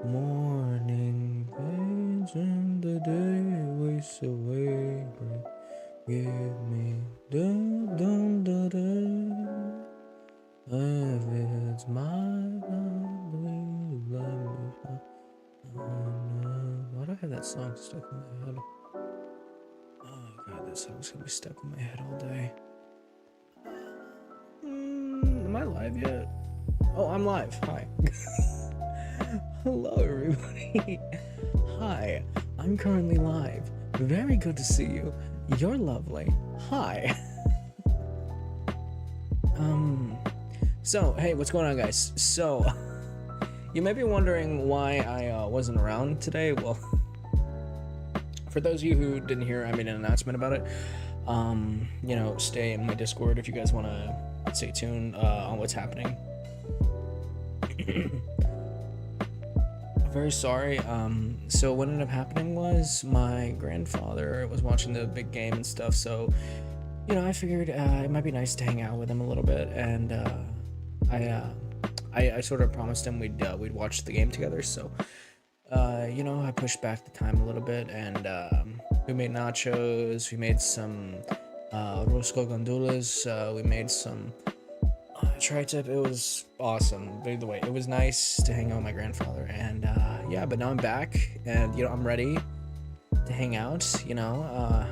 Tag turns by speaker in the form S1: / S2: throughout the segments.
S1: Morning page and the day wastes away. Give me dum dum da da. If it's my why do I have that song stuck in my head? Oh god, that song's gonna be stuck in my head all day. Am I live yet? Oh, I'm live. Hi. Hello, everybody. Hi, I'm currently live. Very good to see you. You're lovely. Hi. So, hey, what's going on, guys? So, you may be wondering why I wasn't around today. Well, for those of you who didn't hear, I made an announcement about it. You know, stay in my Discord if you guys want to stay tuned on what's happening. Very sorry. So what ended up happening was my grandfather was watching the big game and stuff, so you know, I figured it might be nice to hang out with him a little bit, and I sort of promised him we'd watch the game together, so you know, I pushed back the time a little bit, and we made nachos, we made some rosco gandules, we made some tri-tip. It was awesome. By the way, it was nice to hang out with my grandfather, and yeah, but now I'm back, and you know, I'm ready to hang out. You know,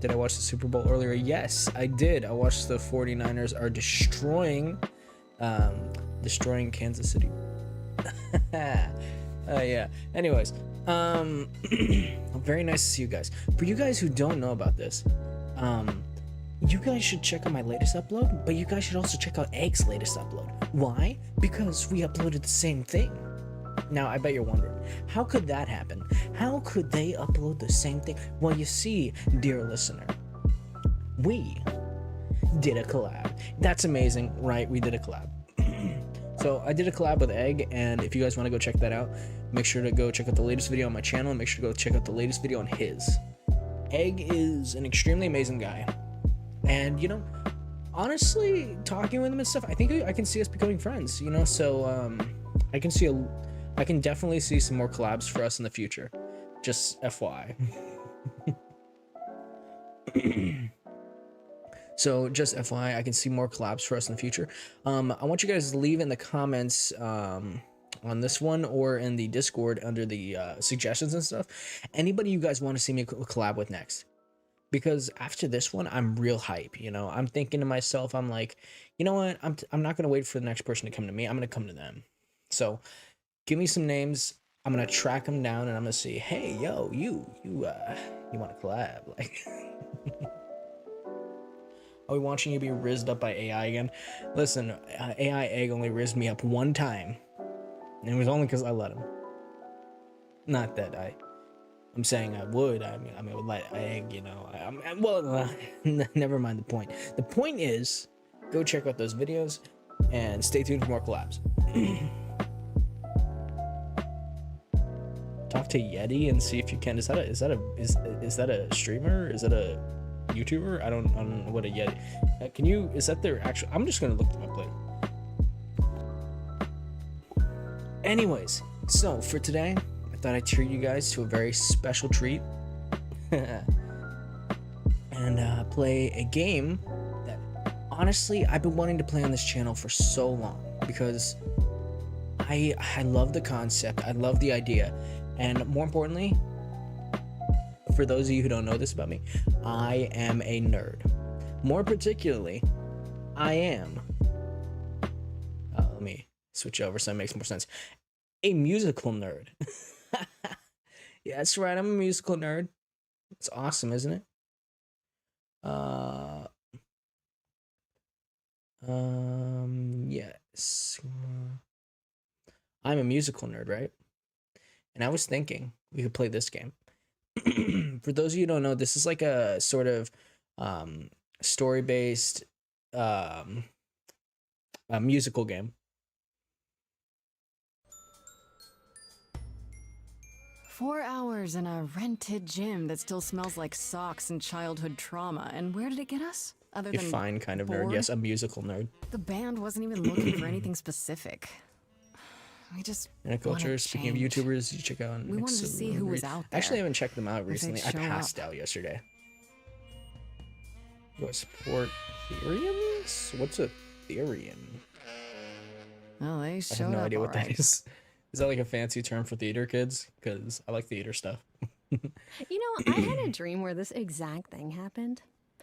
S1: did I watch the Super Bowl earlier? Yes, I did. I watched the 49ers are destroying Kansas City. Yeah, anyways, very nice to see you guys. For you guys who don't know about this, you guys should check out my latest upload, but you guys should also check out Egg's latest upload. Why? Because we uploaded the same thing. Now, I bet you're wondering, how could that happen? How could they upload the same thing? Well, you see, dear listener, we did a collab. That's amazing, right? We did a collab. So I did a collab with Egg, and if you guys want to go check that out, make sure to go check out the latest video on my channel, and make sure to go check out the latest video on his. Egg is an extremely amazing guy. And, you know, honestly, talking with him and stuff, I think I can see us becoming friends, you know, so, I can definitely see some more collabs for us in the future. Just FYI. So, just FYI, I can see more collabs for us in the future. I want you guys to leave in the comments, on this one or in the Discord under the, suggestions and stuff. Anybody you guys want to see me collab with next. Because after this one, I'm real hype, you know. I'm thinking to myself, I'm like, you know what? I'm not gonna wait for the next person to come to me. I'm gonna come to them. So, give me some names. I'm gonna track them down, and I'm gonna see, hey, yo, you want to collab? Like, are we watching you be rizzed up by AI again? Listen, AI Egg only rizzed me up one time, and it was only because I let him. Not that I'm saying I would. I mean, I would let Egg, you know. Well, never mind the point. The point is, go check out those videos and stay tuned for more collabs. Talk to Yeti and see if you can. Is that a streamer? Is that a YouTuber? I don't know what a Yeti. Can you? Is that their actual? I'm just gonna look them up later. Anyways, so for today, I thought I'd treat you guys to a very special treat and play a game that honestly I've been wanting to play on this channel for so long, because I love the concept, I love the idea, and more importantly, for those of you who don't know this about me, I am a nerd. More particularly, I am let me switch over so it makes more sense. A musical nerd. Yeah, that's right. I'm a musical nerd. It's awesome, isn't it? Yes. I'm a musical nerd, right? And I was thinking we could play this game. For those of you who don't know, this is like a sort of story-based a musical game.
S2: 4 hours in a rented gym that still smells like socks and childhood trauma. And where did it get us? Other
S1: A
S2: than
S1: fine kind of
S2: bored?
S1: nerd. Yes, a musical nerd.
S2: The band wasn't even looking for anything specific. We just
S1: In a
S2: wanna
S1: culture, speaking of
S2: change.
S1: YouTubers, you check out.
S2: We wanted to see who was out there.
S1: Actually, I haven't checked them out
S2: If they'd
S1: recently. I
S2: show
S1: passed
S2: up.
S1: out yesterday. Do I support Therians? What's a Therian?
S2: Well, they
S1: I have
S2: showed
S1: no
S2: up
S1: idea what that
S2: alright.
S1: is. Is that like a fancy term for theater kids? Because I like theater stuff.
S3: You know, I had a dream where this exact thing happened.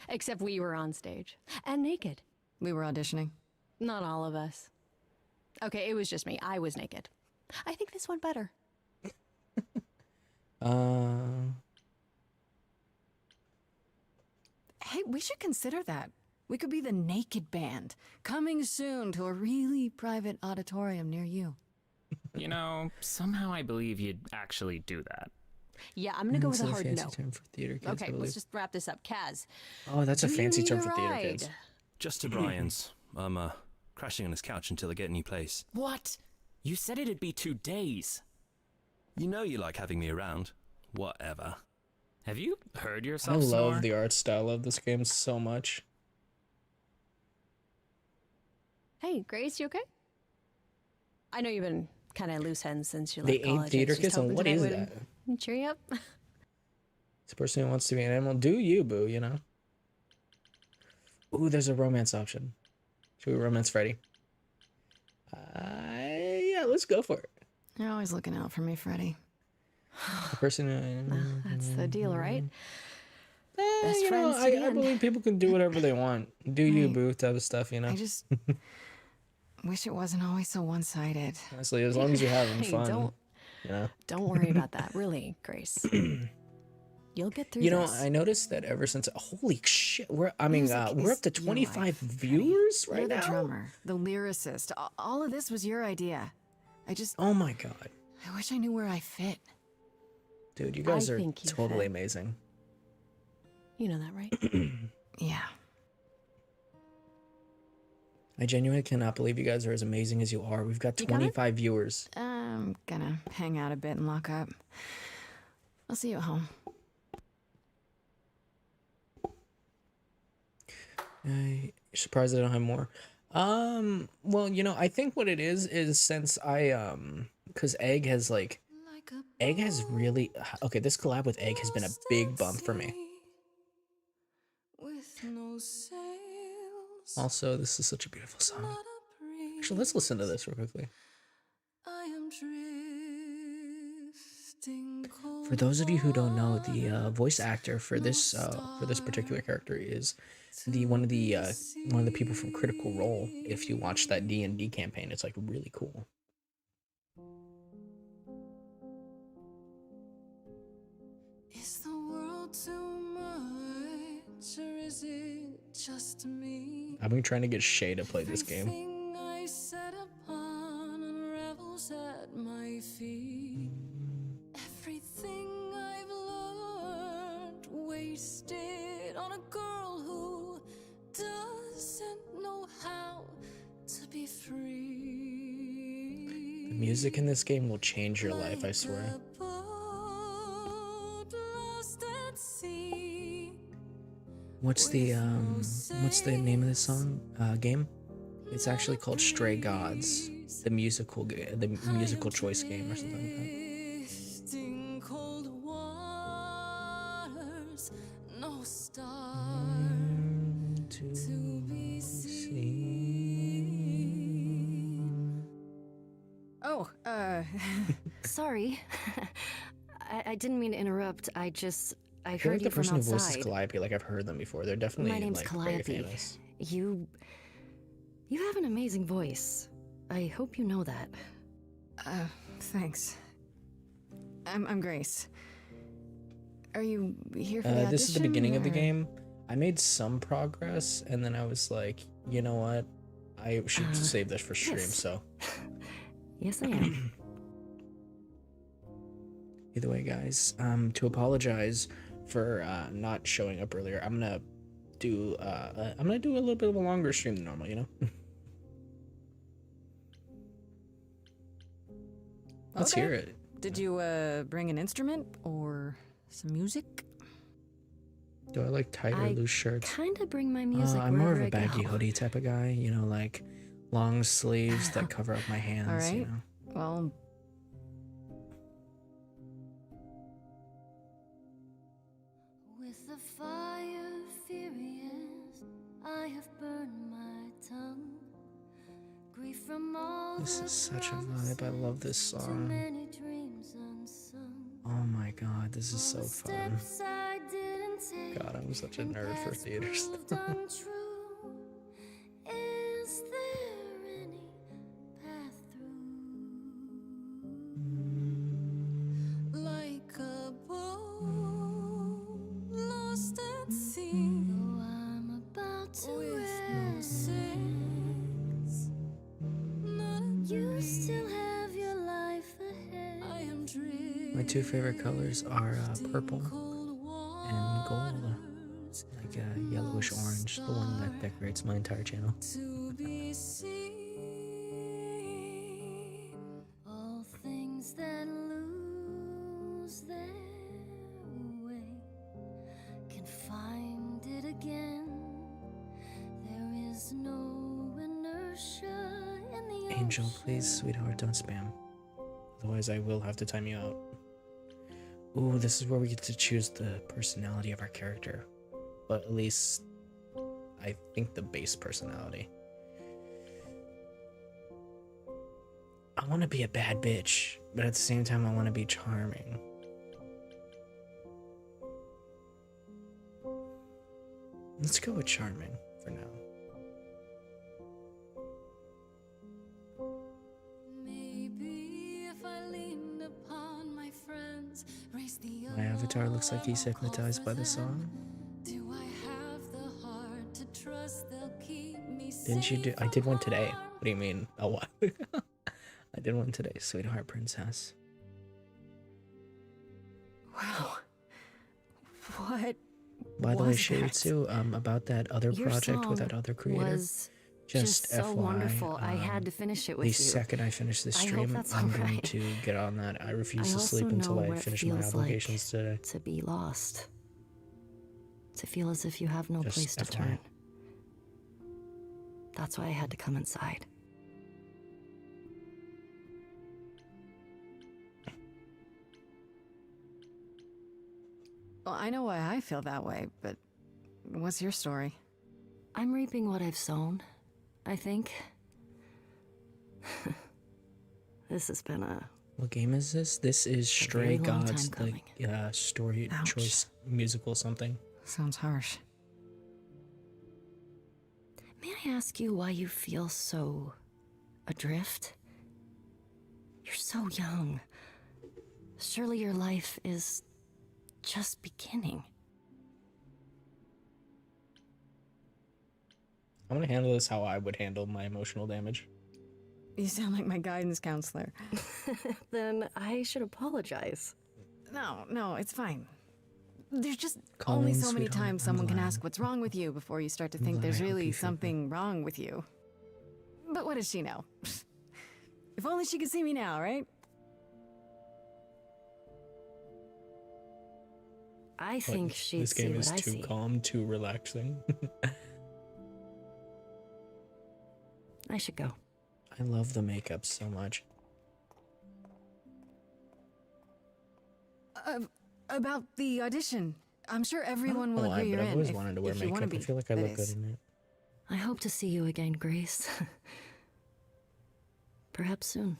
S3: Except we were on stage. And naked.
S2: We were auditioning.
S3: Not all of us. Okay, it was just me. I was naked. I think this went better.
S2: Hey, we should consider that. We could be the Naked Band, coming soon to a really private auditorium near you.
S4: You know, somehow I believe you'd actually do that.
S3: Yeah, I'm gonna go with
S1: Is
S3: a
S1: that
S3: hard
S1: fancy
S3: no.
S1: term for theater kids, I
S3: Okay,
S1: believe?
S3: let's just wrap this up. Kaz,
S1: Oh, that's a
S3: do you
S1: fancy
S3: need
S1: term
S3: a
S1: for theater
S3: ride?
S1: kids.
S5: Just to Brian's. I'm crashing on his couch until I get a new place.
S4: What? You said it'd be 2 days.
S5: You know you like having me around. Whatever.
S4: Have you heard
S1: I
S4: yourself
S1: love
S4: snore?
S1: the art style of this game so much.
S3: Hey, Grace, you okay? I know you've been kind of loose ends since you
S1: They
S3: left
S1: ain't
S3: college.
S1: theater
S3: I was just
S1: kids, and
S3: hoping
S1: what
S3: tonight
S1: is
S3: would
S1: that?
S3: cheer you up.
S1: This person who wants to be an animal, do you, boo, you know? Ooh, there's a romance option. Should we romance Freddy? Yeah, let's go for it.
S2: You're always looking out for me, Freddy.
S1: The person who...
S3: That's the deal, right?
S1: Eh,
S3: Best
S1: you know,
S3: friends to the
S1: I
S3: end.
S1: believe people can do whatever they want. Do you,
S2: Right.
S1: boo, type of stuff, you know?
S2: I just wish it wasn't always so one-sided.
S1: Honestly, as long as you're having
S3: Hey,
S1: fun, you know?
S3: Don't worry about that, really, Grace. You'll get through
S1: You know,
S3: this.
S1: I noticed that ever since... Holy shit, we're up to
S2: Music
S1: 25
S2: is your life, Freddy.
S1: viewers
S2: You're
S1: right
S2: the
S1: now?
S2: drummer, the lyricist. All of this was your idea.
S1: Oh my god.
S2: I wish I knew where I fit.
S1: Dude, you guys
S3: I
S1: are
S3: think you
S1: totally
S3: fit.
S1: amazing.
S3: You know that, right?
S2: Yeah.
S1: I genuinely cannot believe you guys are as amazing as you are. We've got
S3: You coming?
S1: 25 viewers.
S2: I'm gonna hang out a bit and lock up. I'll see you at home.
S1: You're surprised I don't have more. Well, you know, I think what it is since because Egg has really okay, this collab with Egg has been a big bump for me. Also, this is such a beautiful song. Actually, let's listen to this real quickly. For those of you who don't know, the voice actor for this particular character is one of the people from Critical Role. If you watch that D&D campaign, it's like really cool.
S6: Is the world too much, or is it just me?
S1: I've been trying to get Shay to play this game.
S6: Everything I set upon unravels at my feet. Everything I've learned wasted on a girl who doesn't know how to be free.
S1: The music in this game will change your life, I swear. What's the name of this song game? It's actually called Stray Gods, the musical choice game or something like that. To be seen.
S2: Oh,
S3: Sorry. I didn't mean to interrupt. I
S1: I feel
S3: heard
S1: like
S3: you
S1: the
S3: from
S1: person who voices
S3: outside.
S1: Calliope, like I've heard them before. They're definitely
S3: My name's
S1: like very
S3: Calliope.
S1: famous.
S3: You have an amazing voice. I hope you know that.
S2: thanks. I'm Grace. Are you here for the audition?
S1: This is the beginning of the
S2: or-
S1: game. I made some progress, and then I was like, you know what? I should save this for stream.
S3: yes.
S1: So
S3: Yes, I am.
S1: either way, guys, to apologize for not showing up earlier, I'm gonna do a little bit of a longer stream than normal. You know. Let's
S2: Okay.
S1: hear it.
S2: Did you bring an instrument or some music?
S1: Do I like tight or
S3: I
S1: loose shirts?
S3: Kind of bring my music
S1: I'm more of
S3: wherever
S1: a
S3: I
S1: baggy
S3: go.
S1: hoodie type of guy. You know, like long sleeves that cover up my hands. You
S2: right.
S1: know.
S2: Well,
S6: With the fire furious, I have burned my tongue. Grief from all
S1: This
S6: the
S1: is such a vibe. I love this
S6: too
S1: song.
S6: many dreams unsung.
S1: Oh my god, this is so
S6: All the
S1: fun.
S6: steps I didn't take,
S1: God, I'm such a
S6: and
S1: nerd for
S6: paths
S1: theaters.
S6: proved untrue. Is there any path through? Like a boat lost at sea, though I'm about to with sails. You still have your life ahead. I am
S1: My two favorite colors are purple and gold. Like a yellowish orange, the one that decorates my entire channel.
S6: to be seen. All things that lose their way can find it again. There is no inertia in the
S1: Angel,
S6: ocean.
S1: please, sweetheart, don't spam. Otherwise, I will have to time you out. Ooh, this is where we get to choose the personality of our character. But at least, I think the base personality. I want to be a bad bitch, but at the same time, I want to be charming. Let's go with charming for now.
S6: Maybe if I leaned upon my friends, raised the
S1: My avatar looks like he's hypnotized by the song.
S6: Do I have the heart to trust they'll keep me
S1: Didn't you do?
S6: safe
S1: I did one
S6: from
S1: today.
S6: harm?
S1: What do you mean? A what? I did one today, sweetheart princess.
S2: wow. What?
S1: By the way,
S2: was
S1: Shiritsu, about that other
S3: Your
S1: project with
S3: song
S1: that other creator.
S3: was
S1: Just
S3: so
S1: FYI,
S3: wonderful. I had to finish it with
S1: the
S3: you.
S1: second I finish this
S3: I hope
S1: stream,
S3: that's
S1: I'm going
S3: alright.
S1: to get on that. I refuse
S3: I
S1: to
S3: also
S1: sleep until
S3: know
S1: I
S3: what it
S1: finish my
S3: feels like
S1: obligations today.
S3: to be lost. To feel as if you have no
S1: Just
S3: place to
S1: FYI.
S3: turn. That's why I had to come inside.
S2: Well, I know why I feel that way, but what's your story?
S3: I'm reaping what I've sown, I think. This has been a...
S1: What game is this? This is Stray
S3: very long
S1: Gods,
S3: time
S1: the story
S2: Ouch.
S1: choice musical something.
S2: Sounds harsh.
S3: May I ask you why you feel so adrift? You're so young. Surely your life is just beginning.
S1: I'm gonna handle this how I would handle my emotional damage.
S2: You sound like my guidance counselor.
S3: Then I should apologize.
S2: No, it's fine. There's just
S1: Call
S2: only
S1: me
S2: so many
S1: sweetheart,
S2: times
S1: I'm
S2: someone can
S1: glad.
S2: ask what's wrong with you before you start to think
S1: glad
S2: there's
S1: I hope
S2: really
S1: you feel
S2: something wrong with you. But what does she know? If only she could see me now, right?
S3: I think she'd
S1: This
S3: see
S1: game
S3: what
S1: is
S3: I
S1: too
S3: see.
S1: calm, too relaxing.
S3: I should go.
S1: I love the makeup so much.
S2: About the audition. I'm sure everyone will
S1: Oh,
S2: agree
S1: but
S2: you're
S1: I've
S2: in.
S1: always
S2: if-
S1: wanted to wear
S2: if you wanna
S1: makeup. I
S2: be,
S1: feel like I
S2: that
S1: look good
S2: is.
S1: in it.
S3: I hope to see you again, Grace. Perhaps soon.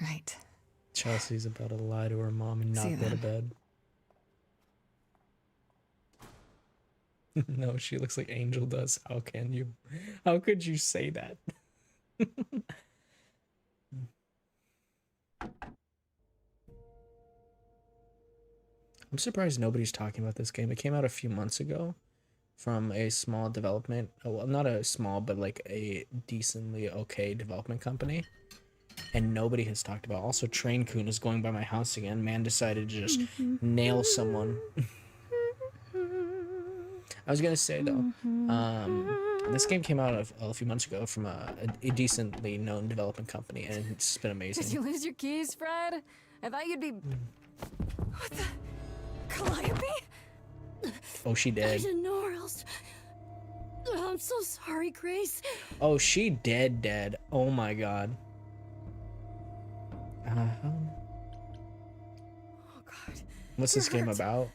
S2: Right.
S1: Chelsea's about to lie to her mom and not
S2: See
S1: go to
S2: that?
S1: bed. No, she looks like Angel does. How can you? How could you say that? I'm surprised nobody's talking about this game. It came out a few months ago from a small development, well, not a small, but like a decently okay development company. And nobody has talked about it. Also, Train Coon is going by my house again. Man decided to just nail someone. I was gonna say though, this game came out a few months ago from a decently known development company, and it's been
S2: Did you
S1: amazing.
S2: lose your keys, Fred? I thought you'd be. What the? Calliope?
S1: Oh, she
S6: I
S1: dead.
S6: didn't know where else. I'm so sorry, Grace.
S1: Oh, she dead. Oh my god.
S2: Oh God.
S1: What's
S2: You're
S1: this game
S2: hurt.
S1: about?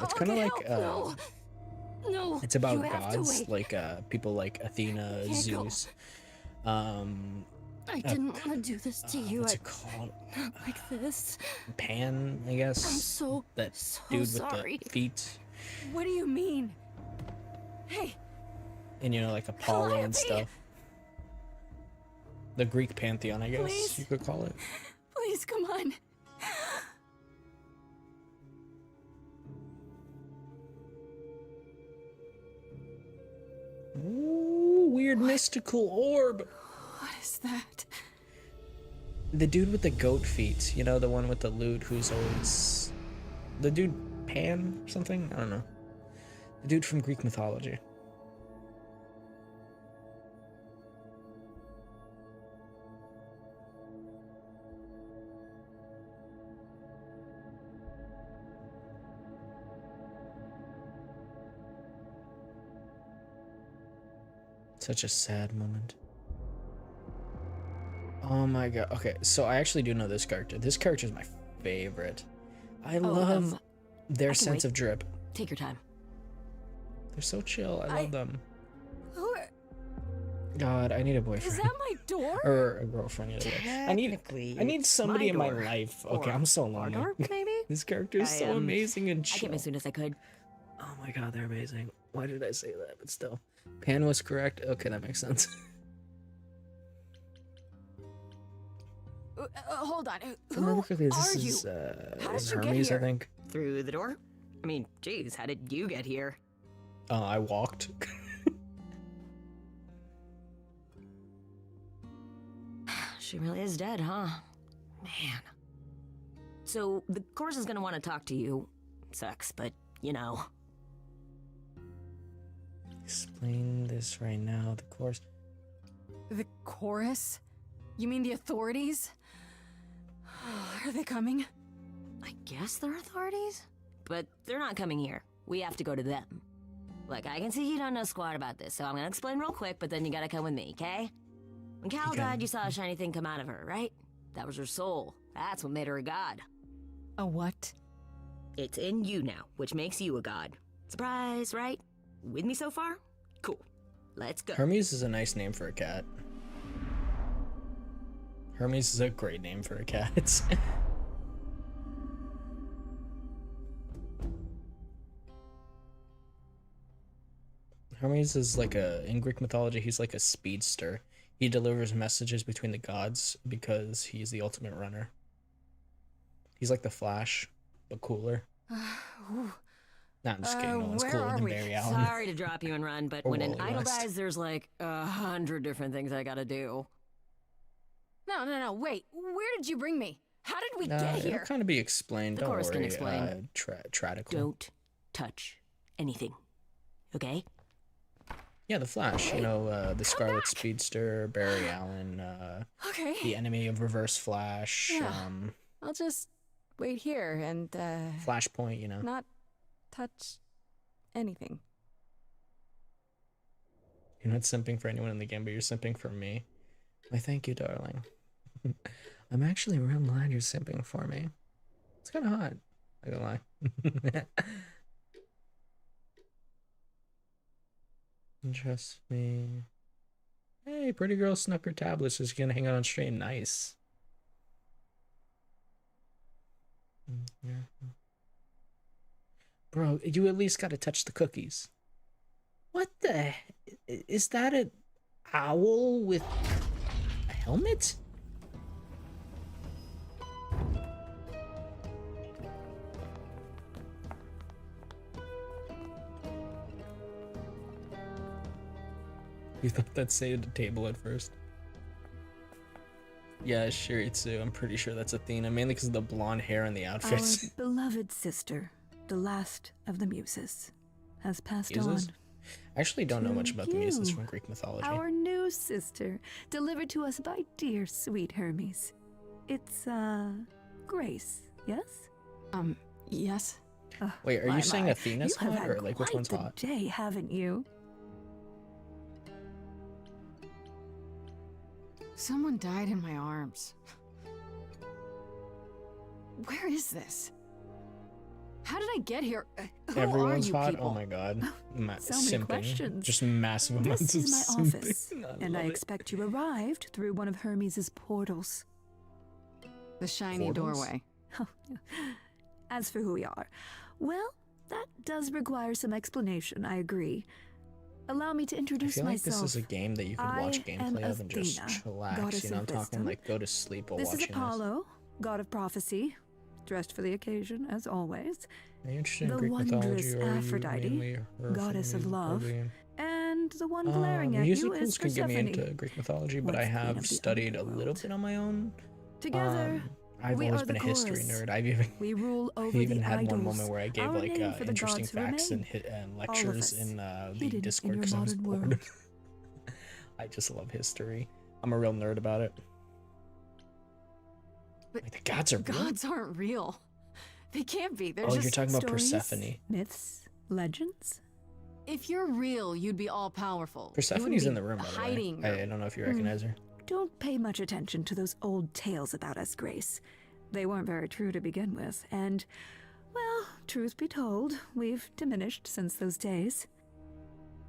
S1: It's kind of
S2: Okay,
S1: like
S2: help. No.
S1: it's
S2: You
S1: about
S2: have to
S1: gods,
S2: wait.
S1: like people like Athena,
S2: Can't go.
S1: Zeus. Um,
S3: I didn't want to do this to you.
S1: what's
S3: I
S1: it called?
S3: not like this.
S1: Pan, I guess.
S3: I'm so
S1: that
S3: so
S1: dude
S3: sorry.
S1: with the feet,
S2: What do you mean? Hey,
S1: and you know, like Apollo and
S2: Calliope!
S1: stuff. The Greek pantheon, I guess
S2: Please.
S1: you could call it.
S2: please come on.
S1: Ooh, weird mystical orb.
S2: What is that?
S1: The dude with the goat feet, you know, the one with the lute who's always the dude Pan or something? I don't know. The dude from Greek mythology. Such a sad moment. Oh my god. Okay, so I actually do know this character. This character is my favorite. I love their
S3: I can
S1: sense
S3: wait.
S1: of drip.
S3: Take your time.
S1: They're so chill. I love them.
S2: Who are,
S1: God, I need a
S2: is
S1: boyfriend.
S2: that my door?
S1: Or a girlfriend. Either way. I need
S3: it's
S1: somebody
S3: my
S1: in my
S3: door.
S1: life. Okay,
S3: Or
S1: I'm so
S3: our
S1: lonely.
S3: door, maybe?
S1: This character is so amazing and
S3: I
S1: chill.
S3: came as soon as I could.
S1: Oh my god, they're amazing. Why did I say that? But still. Pan was correct. Okay, that makes sense.
S2: Hold on.
S1: If I
S2: Who
S1: remember correctly,
S2: are
S1: this
S2: you?
S1: is,
S2: How
S1: this is
S2: did you get
S1: Hermes, I
S2: here?
S1: think.
S3: Through the door? I mean, geez, how did you get here?
S1: I walked.
S3: She really is dead, huh? Man. So, the course is gonna want to talk to you. Sucks, but, you know.
S1: Explain this right now. The course.
S2: The chorus? You mean the authorities? Are they coming?
S3: I guess they're authorities? But they're not coming here. We have to go to them. Look, I can see you don't know squat about this, so I'm gonna explain real quick, but then you gotta come with me, okay? When Cal
S1: Okay.
S3: died, you saw a shiny thing come out of her, right? That was her soul. That's what made her a god.
S2: A what?
S3: It's in you now, which makes you a god. Surprise, right? With me so far? Cool. Let's go.
S1: Hermes is a nice name for a cat. Hermes is a great name for a cat. Hermes is like in Greek mythology, he's like a speedster. He delivers messages between the gods because he's the ultimate runner. He's like the Flash, but cooler.
S2: Ooh.
S1: Nah, I'm just kidding. No one's
S2: where
S1: cooler
S2: are
S1: than
S2: we?
S1: Barry Allen.
S3: Sorry to drop you and run, but
S1: Or
S3: when an
S1: Wally
S3: idol
S1: West.
S3: dies, there's like 100 different things I gotta do.
S2: No, wait. Where did you bring me? How did we get
S1: It'll
S2: here?
S1: kind of be explained.
S3: The
S1: Don't
S3: chorus
S1: worry.
S3: can explain.
S1: Tradical.
S3: Don't touch anything. Okay?
S1: Yeah, the Flash. You know, the Scarlet Speedster, Barry Allen,
S2: Okay.
S1: the enemy of Reverse Flash,
S2: Yeah. I'll just wait here and
S1: Flashpoint. You know.
S2: not touch anything.
S1: You're not simping for anyone in the game, but you're simping for me. Why, thank you, darling. I'm actually real glad you're simping for me. It's kind of hot. I don't lie. Trust me. Hey, pretty girl snuck her tablets. She's gonna hang out on stream. Nice. Bro, you at least gotta touch the cookies. What the? Is that an owl with a helmet? You thought that saved a table at first? Yeah, Shiritsu. I'm pretty sure that's Athena, mainly because of the blonde hair and the outfits.
S7: Our beloved sister, the last of the muses, has passed
S1: Muses?
S7: on.
S1: I actually don't know much
S7: To
S1: about the muses
S7: you,
S1: from Greek mythology.
S7: Our new sister, delivered to us by dear sweet Hermes. It's, Grace, yes?
S2: Yes?
S1: Wait, are
S7: My,
S1: you saying
S7: my.
S1: Athena's
S7: You have
S1: hot,
S7: had
S1: or like which
S7: quite
S1: one's
S7: the
S1: hot?
S7: day, haven't you?
S2: Someone died in my arms. Where is this? How did I get here? Who
S1: Everyone's
S2: are you
S1: hot.
S2: people?
S1: Oh my god.
S7: So many questions.
S1: Just massive amounts
S7: This
S1: of
S7: is my
S1: simping.
S7: office, and I
S1: love it.
S7: expect you arrived through one of Hermes' portals.
S2: The shiny
S1: Portals?
S2: doorway.
S7: As for who we are, well, that does require some explanation, I agree. Allow me to
S1: I
S7: introduce
S1: feel like
S7: myself.
S1: this is a game that you could watch
S7: I am
S1: gameplay of and just
S7: Athena,
S1: chillax.
S7: goddess
S1: You know, I'm
S7: of
S1: talking
S7: wisdom.
S1: like go to sleep while
S7: This
S1: watching
S7: is Apollo, god of prophecy, dressed for the occasion, as always.
S1: this. Are you interested in
S7: the
S1: Greek
S7: wondrous
S1: mythology, or are you
S7: Aphrodite,
S1: mainly her
S7: goddess of
S1: family,
S7: love,
S1: probably?
S7: And the one glaring at you
S1: Musicals
S7: is
S1: can get me
S7: Persephone.
S1: into Greek mythology, but I
S7: Once queen
S1: have
S7: of the
S1: studied a little
S7: underworld.
S1: bit on my own.
S7: Together,
S1: I've
S7: we
S1: always
S7: are
S1: been
S7: the
S1: a history
S7: chorus.
S1: nerd. I've even
S7: we rule over
S1: I even
S7: the
S1: had
S7: idols.
S1: one moment where I gave
S7: Our
S1: like
S7: name for the
S1: interesting
S7: gods who
S1: facts and
S7: remain.
S1: lectures
S7: us,
S1: in the
S7: hidden
S1: Discord
S7: in your
S1: because I was
S7: modern
S1: bored.
S7: world.
S1: I just love history. I'm a real nerd about it.
S2: But
S1: Like, the gods are real?
S2: Gods aren't real. They can't be. They're
S1: Oh,
S2: just
S1: you're talking about
S7: Stories,
S1: Persephone.
S7: myths, legends.
S2: If you're real, you'd be all powerful.
S1: Persephone's in the room, by the
S2: hiding.
S1: way. I don't know if you recognize her.
S7: Don't pay much attention to those old tales about us, Grace. They weren't very true to begin with, and, well, truth be told, we've diminished since those days.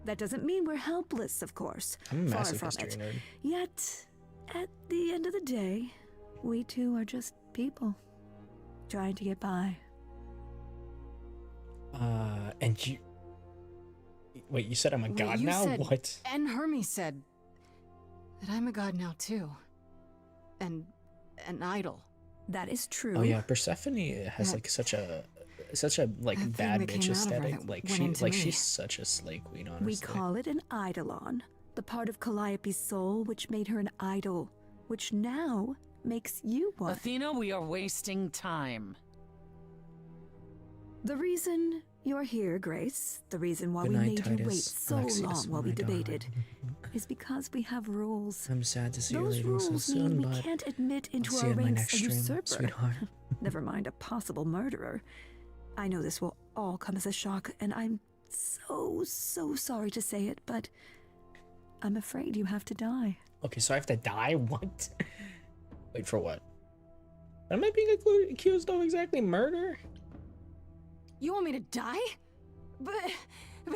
S7: That doesn't mean we're helpless, of course.
S1: I'm a
S7: Far
S1: massive
S7: from
S1: history
S7: it.
S1: nerd.
S7: Yet, at the end of the day, we too are just people, trying to get by.
S1: And you... Wait, you said I'm a god
S2: you
S1: now?
S2: said-
S1: What?
S2: And Hermes said that I'm a god now too. And an idol.
S7: That is true.
S1: Oh yeah, Persephone has
S2: That-
S1: like such a like
S2: that thing
S1: bad
S2: that
S1: bitch
S2: came out of her
S1: aesthetic.
S2: that
S1: Like
S2: went into me.
S1: she's such a slay queen, honestly.
S7: We call it an eidolon, the part of Calliope's soul which made her an idol, which now makes you one.
S8: Athena, we are wasting time.
S7: The reason you're here, Grace, the reason why
S1: Good
S7: we
S1: night,
S7: made you wait
S1: Titus.
S7: so
S1: Alexius,
S7: long while we
S1: my daughter.
S7: debated, is because we have rules.
S1: I'm sad to see you
S7: Those
S1: leaving so
S7: rules
S1: soon,
S7: mean we
S1: but
S7: can't admit into
S1: I'll see
S7: our
S1: you at my
S7: ranks
S1: next
S7: a
S1: stream,
S7: usurper.
S1: sweetheart.
S7: Never mind a possible murderer. I know this will all come as a shock, and I'm so sorry to say it, but I'm afraid you have to die.
S1: Okay, so I have to die? What? Wait, for what? Am I being accused of exactly murder?
S2: You want me to die? But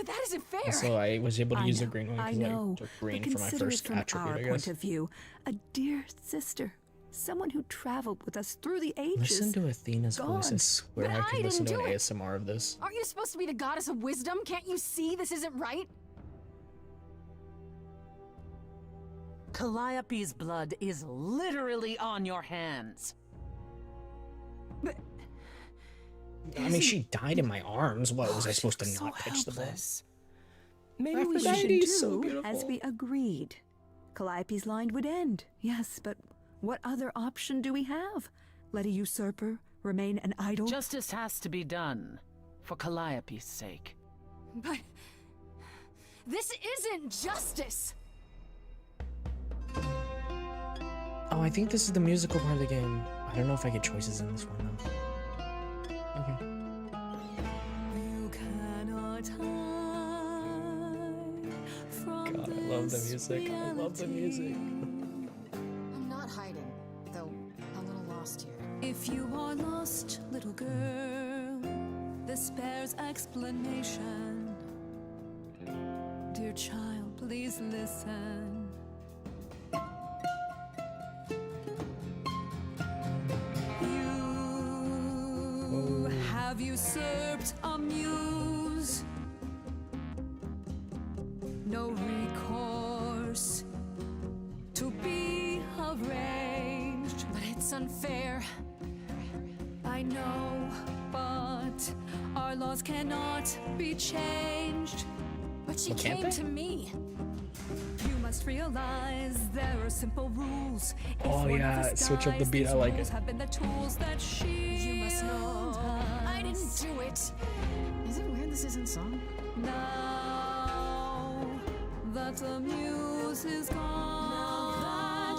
S2: that isn't fair.
S1: Also, I was able to
S7: I
S1: use
S7: know,
S1: the green one
S7: I
S1: because I
S7: know,
S1: took
S7: but
S1: green for my
S7: consider
S1: first
S7: it from
S1: attribute,
S7: our
S1: I
S7: point
S1: guess.
S7: of view, a dear sister, someone who traveled with us through the ages.
S1: Listen to Athena's voice. I
S7: gone.
S1: swear
S2: But
S1: I
S2: I
S1: could listen to
S2: didn't
S1: an
S2: do it.
S1: ASMR of this.
S2: Aren't you supposed to be the goddess of wisdom? Can't you see this isn't right?
S8: Calliope's blood is literally on your hands.
S2: But
S1: I mean, she died in my arms. What, was I supposed to
S8: So
S1: not touch the ball?
S8: helpless. Maybe we
S1: Aphrodite
S8: should.
S1: is so
S7: do
S1: beautiful.
S7: as we agreed. Calliope's line would end, yes, but what other option do we have? Let a usurper remain an idol?
S8: Justice has to be done, for Calliope's sake.
S2: But this isn't justice.
S1: Oh, I think this is the musical part of the game. I don't know if I get choices in this one, though. Okay.
S6: You cannot hide from
S1: God, I love the music. I love the music.
S2: I'm not hiding, though a little lost here.
S6: If you are lost, little girl, this bears explanation. Dear child, please listen. You have usurped a muse. No recourse to be arranged.
S2: But it's unfair.
S6: I know, but our laws cannot be changed.
S2: But she
S1: Well, can't
S2: came
S1: they?
S2: to me.
S6: You must realize there are simple rules. If
S1: Oh,
S6: one of
S1: yeah,
S6: us
S1: switch up the
S6: dies,
S1: beat,
S6: these
S1: I like
S6: rules
S1: it.
S6: have been the tools that
S2: You must know I didn't
S6: us.
S2: do it. Is it weird this isn't song?
S6: Now that the muse is gone,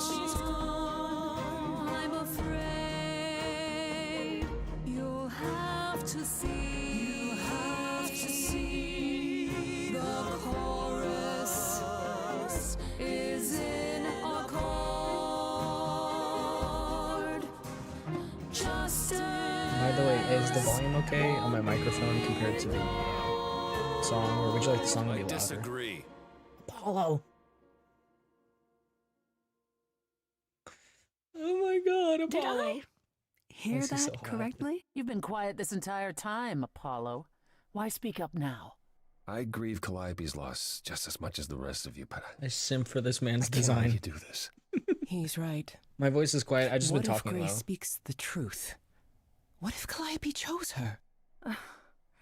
S6: I'm afraid you'll have to see. The chorus is in accord. Justice.
S1: Is the volume okay on my microphone compared to the song, or would you like the song to be louder?
S5: Disagree.
S1: Apollo. Oh my God,
S7: Did
S1: Apollo.
S7: I hear
S1: This is
S7: that
S1: so hot.
S7: correctly?
S8: You've been quiet this entire time, Apollo. Why speak up now?
S9: I grieve Calliope's loss just as much as the rest of you, but
S1: I simp for this man's
S9: I can't let
S1: design.
S9: you do this.
S10: He's right.
S1: My voice is quiet. I've just been
S10: What if
S1: talking
S10: Grace
S1: low.
S10: speaks the truth? What if Calliope chose her?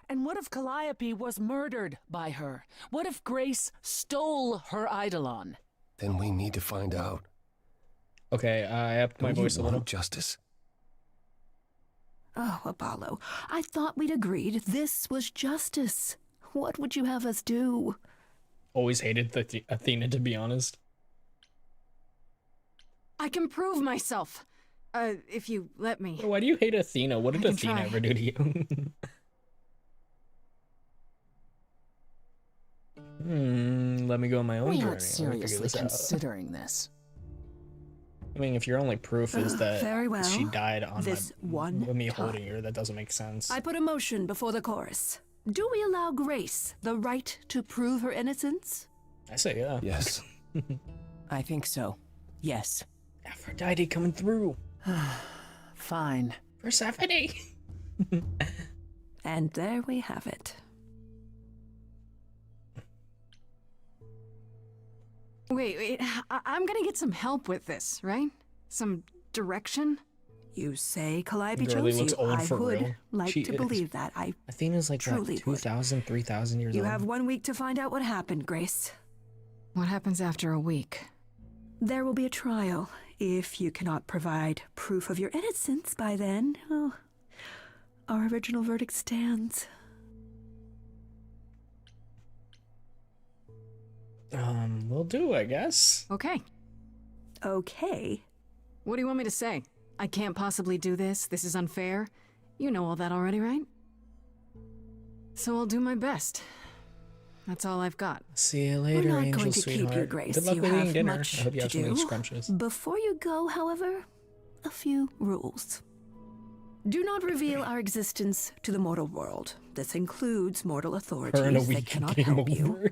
S8: And what if Calliope was murdered by her? What if Grace stole her eidolon?
S9: Then we need to find out.
S1: Okay, I upped my
S9: Don't you
S1: voice a
S9: want
S1: little.
S9: justice?
S7: Oh, Apollo, I thought we'd agreed this was justice. What would you have us do?
S1: Always hated Athena, to be honest.
S2: I can prove myself. If you let me.
S1: Why do you hate Athena? What did
S2: I can
S1: Athena
S2: try.
S1: ever do to you? Let me go on my own
S8: We
S1: journey.
S8: aren't
S1: Let me figure
S8: seriously
S1: this out.
S8: considering this.
S1: I mean, if your only proof is that
S7: very well.
S1: she died on
S7: This
S1: my,
S7: one
S1: with me
S7: time.
S1: holding her, that doesn't make sense.
S7: I put a motion before the chorus. Do we allow Grace the right to prove her innocence?
S1: I say yeah.
S9: Yes.
S10: I think so. Yes.
S1: Aphrodite coming through.
S8: Fine.
S1: Persephone.
S7: And there we have it.
S2: Wait, I'm gonna get some help with this, right? Some direction?
S7: You say Calliope
S1: Girlie
S7: chose
S1: looks
S7: you.
S1: old
S7: I
S1: for
S7: would
S1: real.
S7: like
S1: She
S7: to
S1: is.
S7: believe that. I
S1: Athena's like
S7: Truly
S1: what,
S7: would.
S1: 2,000, 3,000 years
S7: You
S1: old.
S7: have 1 week to find out what happened, Grace.
S2: What happens after a week?
S7: There will be a trial. If you cannot provide proof of your innocence by then, well, our original verdict stands.
S1: Will do, I guess.
S2: Okay.
S7: Okay.
S2: What do you want me to say? I can't possibly do this. This is unfair. You know all that already, right? So I'll do my best. That's all I've got.
S1: See you
S7: We're
S1: later,
S7: not
S1: Angel,
S7: going to
S1: sweetheart.
S7: keep you, Grace.
S1: Good luck
S7: You
S1: with
S7: have
S1: eating dinner.
S7: much
S1: I hope you
S7: to
S1: have some
S7: do.
S1: scrumptious.
S7: Before you go, however, a few rules. Do not reveal our existence to the mortal world. This includes mortal
S1: Her
S7: authorities
S1: in a
S7: that
S1: week
S7: cannot
S1: game
S7: help you.
S1: over.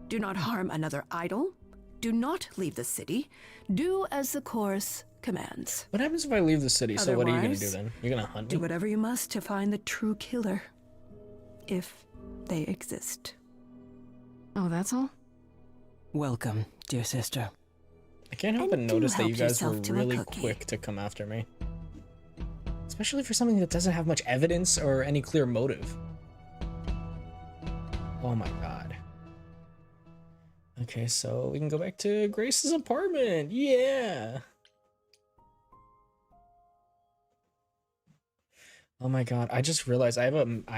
S7: Do not harm another idol. Do not leave the city. Do as the chorus commands.
S1: What happens if I leave the city? So what are you gonna do
S7: Otherwise,
S1: then? You're gonna hunt
S7: Do
S1: me?
S7: whatever you must to find the true killer. If they exist.
S2: Oh, that's all?
S10: Welcome, dear sister.
S1: I can't help
S7: And
S1: but
S7: do
S1: notice that you
S7: help
S1: guys were
S7: yourself to a
S1: really
S7: cookie.
S1: quick to come after me. Especially for something that doesn't have much evidence or any clear motive. Oh my god. Okay, so we can go back to Grace's apartment. Yeah. Oh my god, I just realized I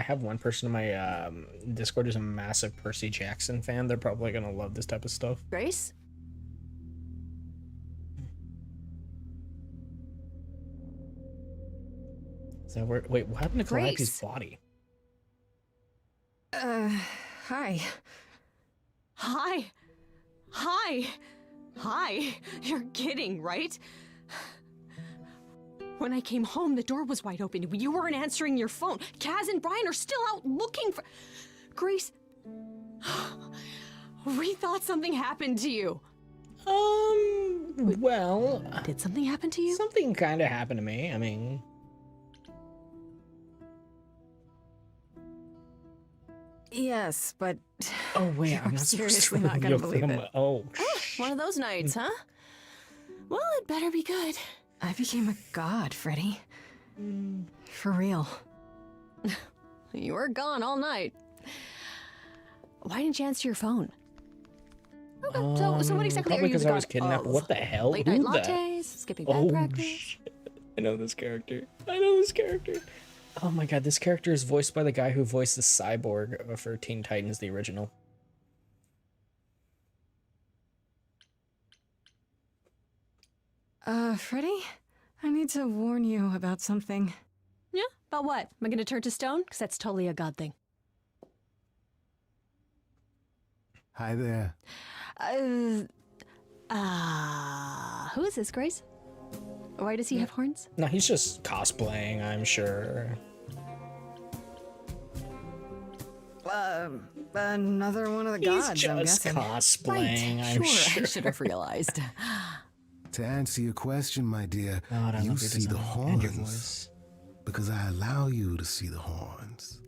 S1: have one person in my Discord who's a massive Percy Jackson fan. They're probably gonna love this type of stuff.
S3: Grace?
S1: So wait, what happened to Calliope's
S3: Grace.
S1: body?
S2: Hi.
S3: Hi. Hi. Hi. You're kidding, right? When I came home, the door was wide open. You weren't answering your phone. Kaz and Brian are still out looking for... Grace... We thought something happened to you.
S1: Well,
S3: Did something happen to you?
S1: something kind of happened to me. I mean,
S2: Yes, but
S1: oh wait,
S2: You're
S1: I'm not supposed
S2: seriously
S1: to
S2: not gonna
S1: reveal
S2: believe
S1: them.
S2: it.
S1: Oh,
S3: One of those nights, huh? Well, it better be good.
S2: I became a god, Freddy. For real.
S3: You were gone all night. Why didn't you answer your phone? Okay, so what exactly are
S1: probably
S3: you
S1: because
S3: the
S1: I was
S3: god
S1: kidnapped.
S3: of?
S1: What the hell?
S3: Late night
S1: Who that?
S3: lattes, skipping band
S1: Oh
S3: practice.
S1: shit! I know this character. I know this character. Oh my god, this character is voiced by the guy who voiced the Cyborg for Teen Titans, the original.
S2: Freddy? I need to warn you about something.
S3: Yeah? About what? Am I gonna turn to stone? Because that's totally a god thing.
S9: Hi there.
S3: Who is this, Grace? Why does he have horns?
S1: No, he's just cosplaying, I'm sure.
S2: Another one of the
S1: He's
S2: gods, I'm
S1: just
S2: guessing.
S1: cosplaying, I'm sure.
S3: I should have realized.
S9: To answer your question, my dear,
S1: God, I
S9: you
S1: love your
S9: see the
S1: design and your
S9: horns
S1: voice.
S9: because I allow you to see the horns.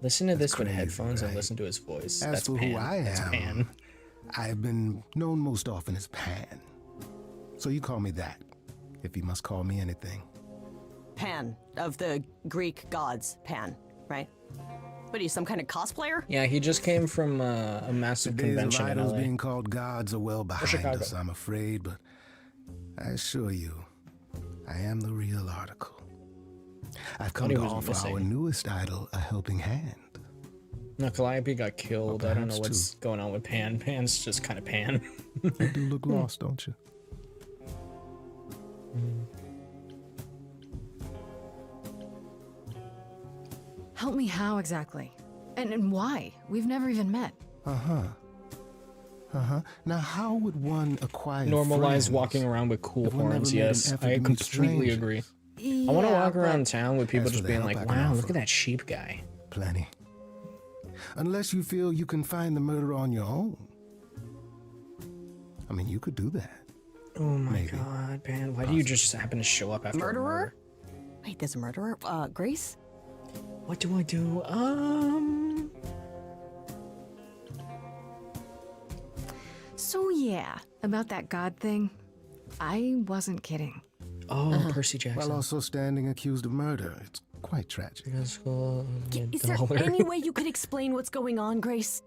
S1: Listen to this with
S9: crazy,
S1: headphones and
S9: right?
S1: listen to his voice.
S9: As
S1: That's
S9: for
S1: Pan.
S9: who I
S1: That's
S9: am,
S1: Pan.
S9: I've been known most often as Pan. So you call me that, if you must call me anything.
S3: Pan, of the Greek gods, Pan, right? What are you, some kind of cosplayer?
S1: Yeah, he just came from a massive
S9: The days of
S1: convention in
S9: idols
S1: LA.
S9: being called gods are well behind
S1: Chicago.
S9: us, I'm afraid, but I assure you, I am the real article. I've come
S1: he
S9: to
S1: was
S9: offer
S1: missing.
S9: our newest idol a helping hand.
S1: No, Calliope got killed.
S9: Or
S1: I don't know
S9: perhaps
S1: what's going on with Pan. Pan's just kind of Pan.
S9: You do look lost, don't you?
S2: Help me how exactly? And why? We've never even met.
S9: Now, how would one acquire
S1: Normalize
S9: friends
S1: walking around with cool
S9: if one never
S1: horns,
S9: made an
S1: yes.
S9: effort
S1: I
S9: to meet
S1: completely
S9: strangers?
S1: agree.
S2: Yeah,
S1: I want to walk
S2: but-
S1: around town with people
S9: As
S1: just
S9: for the
S1: being
S9: help
S1: like,
S9: I can
S1: wow, look
S9: offer.
S1: at that sheep guy.
S9: Plenty. Unless you feel you can find the murderer on your own. I mean, you could do that.
S1: Oh my
S9: Maybe.
S1: god, Pan. Why do you just happen to show up after a
S3: Murderer?
S1: murder?
S3: Wait, there's a murderer? Grace?
S1: What do I do?
S2: So yeah, about that god thing, I wasn't kidding.
S1: Oh, Percy Jackson.
S9: While also standing accused of murder. It's quite tragic.
S3: Is there any way you could explain what's going on, Grace?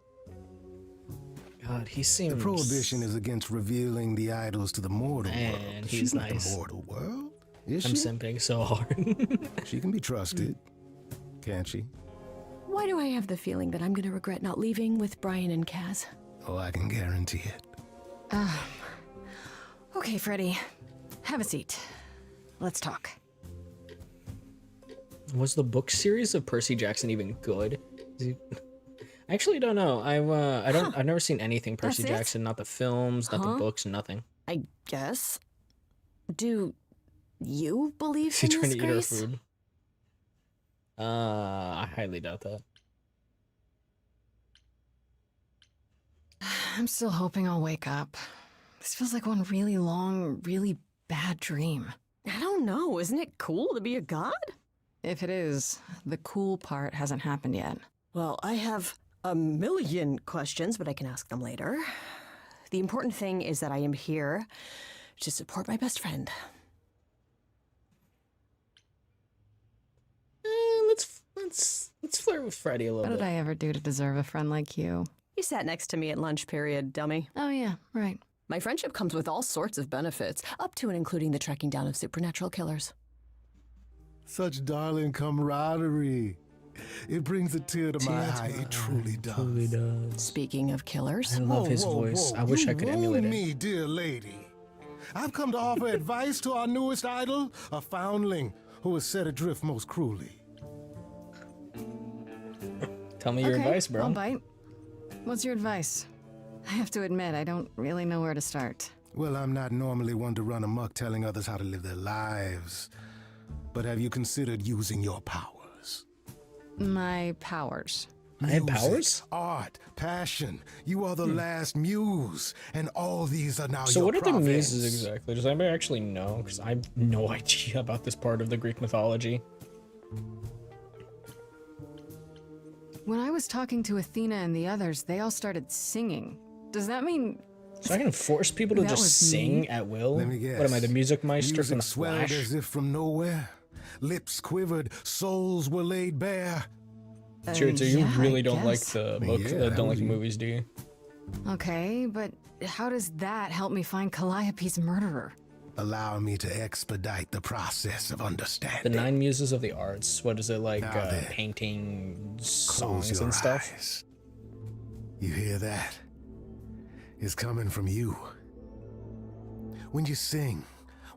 S1: God, he seems...
S9: The prohibition is against revealing the idols to the mortal
S1: Man,
S9: world.
S1: he's
S9: She's not
S1: nice.
S9: the mortal world, is
S1: I'm
S9: she?
S1: simping so hard.
S9: She can be trusted, can't she?
S3: Why do I have the feeling that I'm gonna regret not leaving with Brian and Kaz?
S9: Oh, I can guarantee it.
S2: Okay, Freddy, have a seat. Let's talk.
S1: Was the book series of Percy Jackson even good? I actually don't know. I've never seen anything Percy
S3: That's it?
S1: Jackson, not the films, not the books, nothing.
S3: I guess. Do you believe
S1: Is he
S3: in
S1: trying
S3: this,
S1: to eat her
S3: Grace?
S1: food? I highly doubt that.
S2: I'm still hoping I'll wake up. This feels like one really long, really bad dream.
S3: I don't know. Isn't it cool to be a god?
S2: If it is, the cool part hasn't happened yet.
S3: Well, I have a million questions, but I can ask them later. The important thing is that I am here to support my best friend.
S1: Let's flirt with Freddy a
S2: What
S1: little
S2: did
S1: bit.
S2: I ever do to deserve a friend like you?
S3: You sat next to me at lunch period, dummy.
S2: Oh yeah, right.
S3: My friendship comes with all sorts of benefits, up to and including the tracking down of supernatural killers.
S9: Such darling camaraderie. It brings a tear to my eye. It truly does.
S1: Truly does.
S3: Speaking of killers,
S1: I love his
S9: Whoa,
S1: voice.
S9: whoa.
S1: I wish
S9: You
S1: I could
S9: wooed
S1: emulate it.
S9: me, dear lady. I've come to offer advice to our newest idol, a foundling who was set adrift most cruelly.
S1: Tell me your
S2: Okay,
S1: advice, bro.
S2: I'll bite. What's your advice? I have to admit, I don't really know where to start.
S9: Well, I'm not normally one to run amok telling others how to live their lives. But have you considered using your powers?
S2: My powers.
S1: I have
S9: Music,
S1: powers?
S9: Art, passion. You are the last muse, and all these are now
S1: So
S9: your
S1: what are the
S9: province.
S1: muses exactly? Does anybody actually know? Because I have no idea about this part of the Greek mythology.
S2: When I was talking to Athena and the others, they all started singing. Does that mean
S1: So I can force people to
S2: That
S1: just
S2: was
S1: sing
S2: me?
S1: at will?
S9: Let me guess.
S1: What am I, the music maestro from
S9: Music
S1: the
S9: swelled
S1: Flash?
S9: as if from nowhere. Lips quivered, souls were laid bare.
S1: Sure, so you
S2: yeah,
S1: really
S2: I
S1: don't like
S2: guess.
S1: the book,
S9: Yeah, that
S1: don't like
S9: was
S1: the
S9: you.
S1: movies, do you?
S2: Okay, but how does that help me find Calliope's murderer?
S9: Allow me to expedite the process of
S1: The
S9: understanding.
S1: 9 muses of the arts. What is it like?
S9: Now then,
S1: Painting,
S9: Close
S1: songs,
S9: your
S1: and stuff.
S9: eyes. You hear that? It's coming from you. When you sing,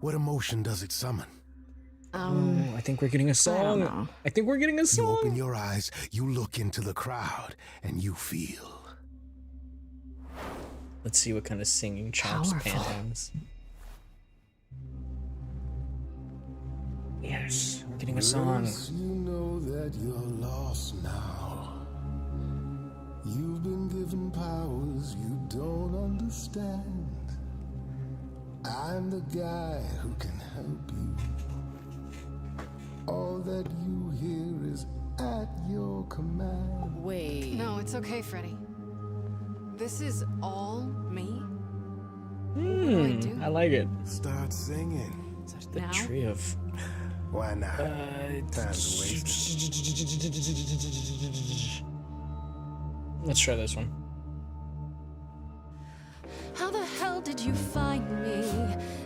S9: what emotion does it summon?
S1: Oh, I think we're getting a song.
S2: know.
S1: I think we're getting a
S9: You
S1: song.
S9: open your eyes, you look into the crowd, and you feel.
S1: Let's see what kind of singing chops
S2: Powerful.
S1: Pan has. Yes, we're getting a song.
S9: Yes, you know that you're lost now. given powers you don't understand. I'm the guy who can help you. All that you hear is at your command.
S2: Wait. No, it's okay, Freddy. This is all me?
S1: I like it.
S9: Start singing.
S1: The
S2: Now?
S1: tree of...
S9: Why not? Time's wasted.
S1: Let's try this one.
S6: How the hell did you find me?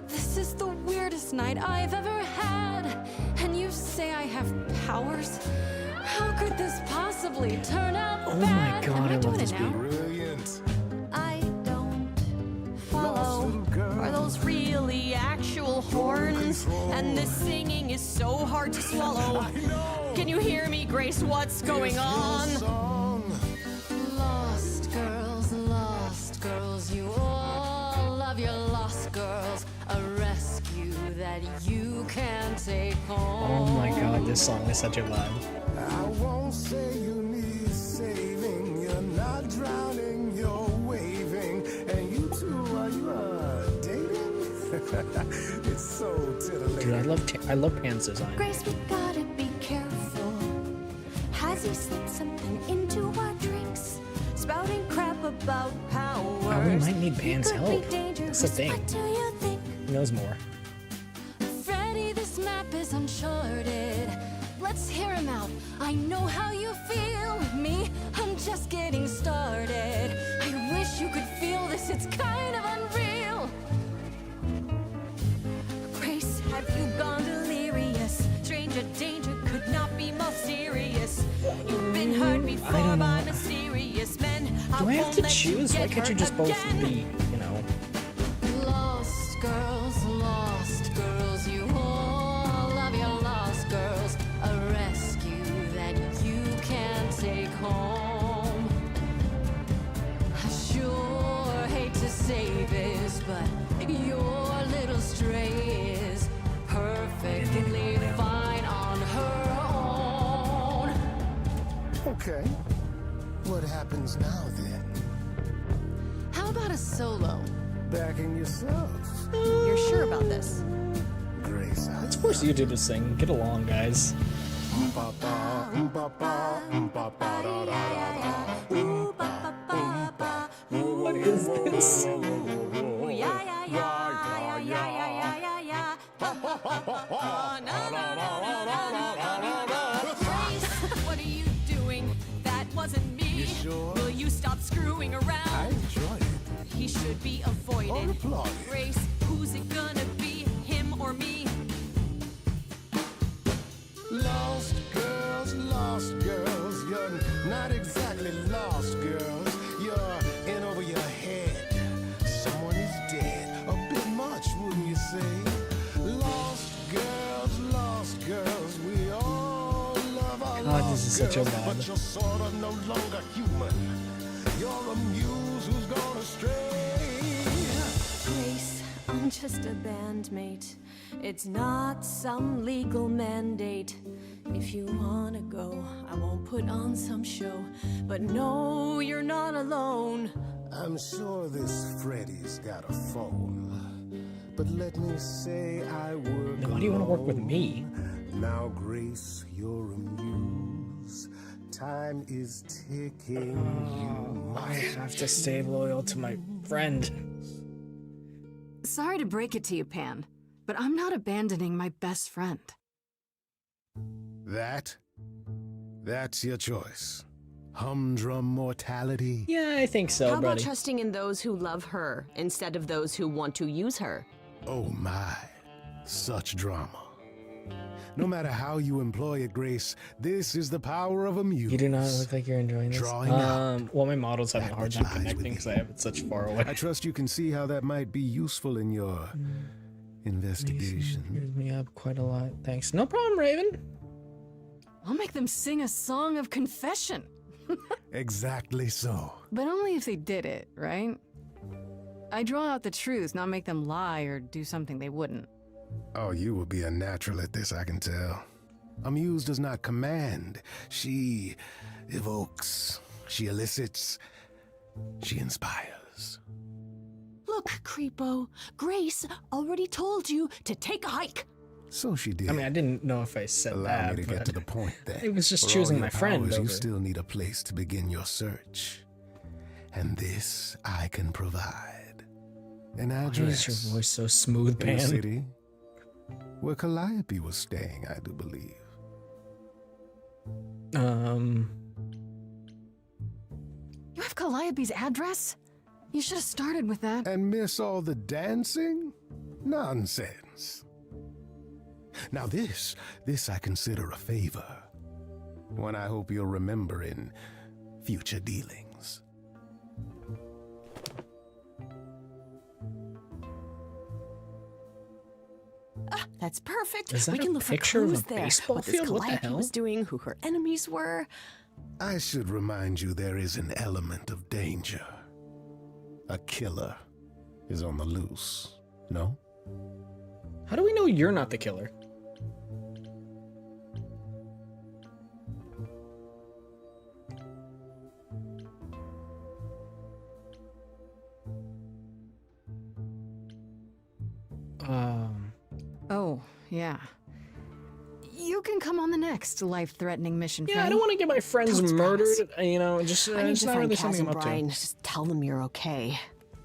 S6: This is the weirdest night I've ever had. And you say I have powers? How could this possibly turn out
S1: Oh
S6: bad?
S1: my god,
S6: Am
S1: I love
S6: doing
S1: this
S6: it now?
S1: beat.
S9: Brilliant.
S6: I don't follow.
S9: Little girl.
S3: Are those really actual horns? And this singing is so hard to swallow.
S9: I know.
S3: Can you hear me, Grace? What's going
S9: It's your
S3: on?
S9: song.
S6: Lost girls, you all love your lost girls. A rescue that you can take home.
S1: Oh my god, this song is such a vibe.
S9: I won't say you need saving. You're not drowning, you're waving. And you two, are you dating? It's so titillating.
S1: Dude, I love Pan's design.
S6: Grace, we gotta be careful. Has he slipped something into our drinks? Spouting crap about powers.
S1: We might need
S6: He
S1: Pan's
S6: could
S1: help.
S6: be dangerous.
S1: That's the thing.
S6: What do you think?
S1: He knows more.
S6: Freddy, this map is uncharted. Let's hear him out. I know how you feel. Me, I'm just getting started. I wish you could feel this. It's kind of unreal. Grace, have you gone delirious? Stranger danger could not be more serious. You've been hurt before
S1: don't
S6: by
S1: know.
S6: mysterious men.
S1: Do I have to choose? Why can't you just both be, you know?
S6: Lost girls, you all love your lost girls. A rescue that you can take home. I sure hate to say this, but your little stray is perfectly fine on her own.
S9: Okay. What happens now then?
S3: How about a solo?
S9: Backing yourself.
S3: You're sure about this?
S9: Grace,
S1: Let's force you two to sing. Get along, guys. What is this?
S3: What are you doing? That wasn't me.
S9: You sure?
S3: Will you stop screwing
S9: I
S3: around?
S9: enjoy it.
S3: He should be avoided.
S9: Or applauded.
S3: Grace, who's it gonna be? Him or me?
S9: Lost girls, you're not exactly lost girls. You're in over your head. Someone is dead. A bit much, wouldn't you say? Lost girls, we all love our
S1: God, this is such a
S9: girls,
S1: vibe.
S9: but you're sort of no longer human. You're a muse who's gone astray.
S3: Grace, I'm just a bandmate. It's not some legal mandate. If you wanna go, I won't put on some show. But no, you're not alone.
S9: I'm sure this Freddy's got a phone. But let me say I work
S1: Why do you want to work with
S9: alone.
S1: me?
S9: Now, Grace, you're a muse. Time is ticking. You
S1: I
S9: might
S1: have to stay loyal to my friend.
S2: Sorry to break it to you, Pan, but I'm not abandoning my best friend.
S9: That's your choice. Humdrum mortality.
S1: Yeah, I think so,
S3: How about
S1: buddy.
S3: trusting in those who love her instead of those who want to use her?
S9: Oh my, such drama. No matter how you employ it, Grace, this is the power of a muse.
S1: You do not look like you're enjoying this.
S9: Drawing out
S1: Well, my model's having a
S9: that
S1: hard
S9: which
S1: time
S9: lies
S1: connecting
S9: within.
S1: because I have it such far away.
S9: I trust you can see how that might be useful in your investigation.
S1: Screws me up quite a lot. Thanks. No problem, Raven.
S2: I'll make them sing a song of confession.
S9: Exactly so.
S2: But only if they did it, right? I draw out the truth, not make them lie or do something they wouldn't.
S9: Oh, you will be a natural at this, I can tell. A muse does not command. She evokes. She elicits. She inspires.
S10: Look, Creepo, Grace already told you to take a hike.
S9: So she did.
S1: I mean, I didn't know if I said
S9: Allow
S1: that,
S9: me to
S1: but
S9: get to the point then.
S1: I was just
S9: For all
S1: choosing
S9: your
S1: my friend
S9: powers,
S1: over.
S9: You still need a place to begin your search. And this I can provide. An
S1: Why
S9: address.
S1: is your voice so smooth,
S9: In the
S1: Pan?
S9: city where Calliope was staying, I do believe.
S2: You have Calliope's address? You should have started with that.
S9: And miss all the dancing? Nonsense. Now this I consider a favor. One I hope you'll remember in future dealings.
S10: That's perfect.
S1: Is that
S10: we can
S1: a
S10: look
S1: picture
S10: for
S1: of
S10: clues
S1: a
S10: there.
S1: baseball
S10: What this
S1: field? What the
S10: Calliope
S1: hell?
S10: was doing, who her enemies were.
S9: I should remind you there is an element of danger. A killer is on the loose, no?
S1: How do we know you're not the killer?
S2: Oh, yeah. You can come on the next life-threatening mission,
S1: Yeah, I
S2: Freddy.
S1: don't want to get my friends
S10: Don't
S1: murdered.
S10: surprise.
S1: You know, just
S10: I need
S1: it's
S10: to
S1: not
S10: find
S1: really
S10: Kaz
S1: something I'm
S10: and
S1: up
S10: Brian.
S1: to.
S10: Just tell them you're okay.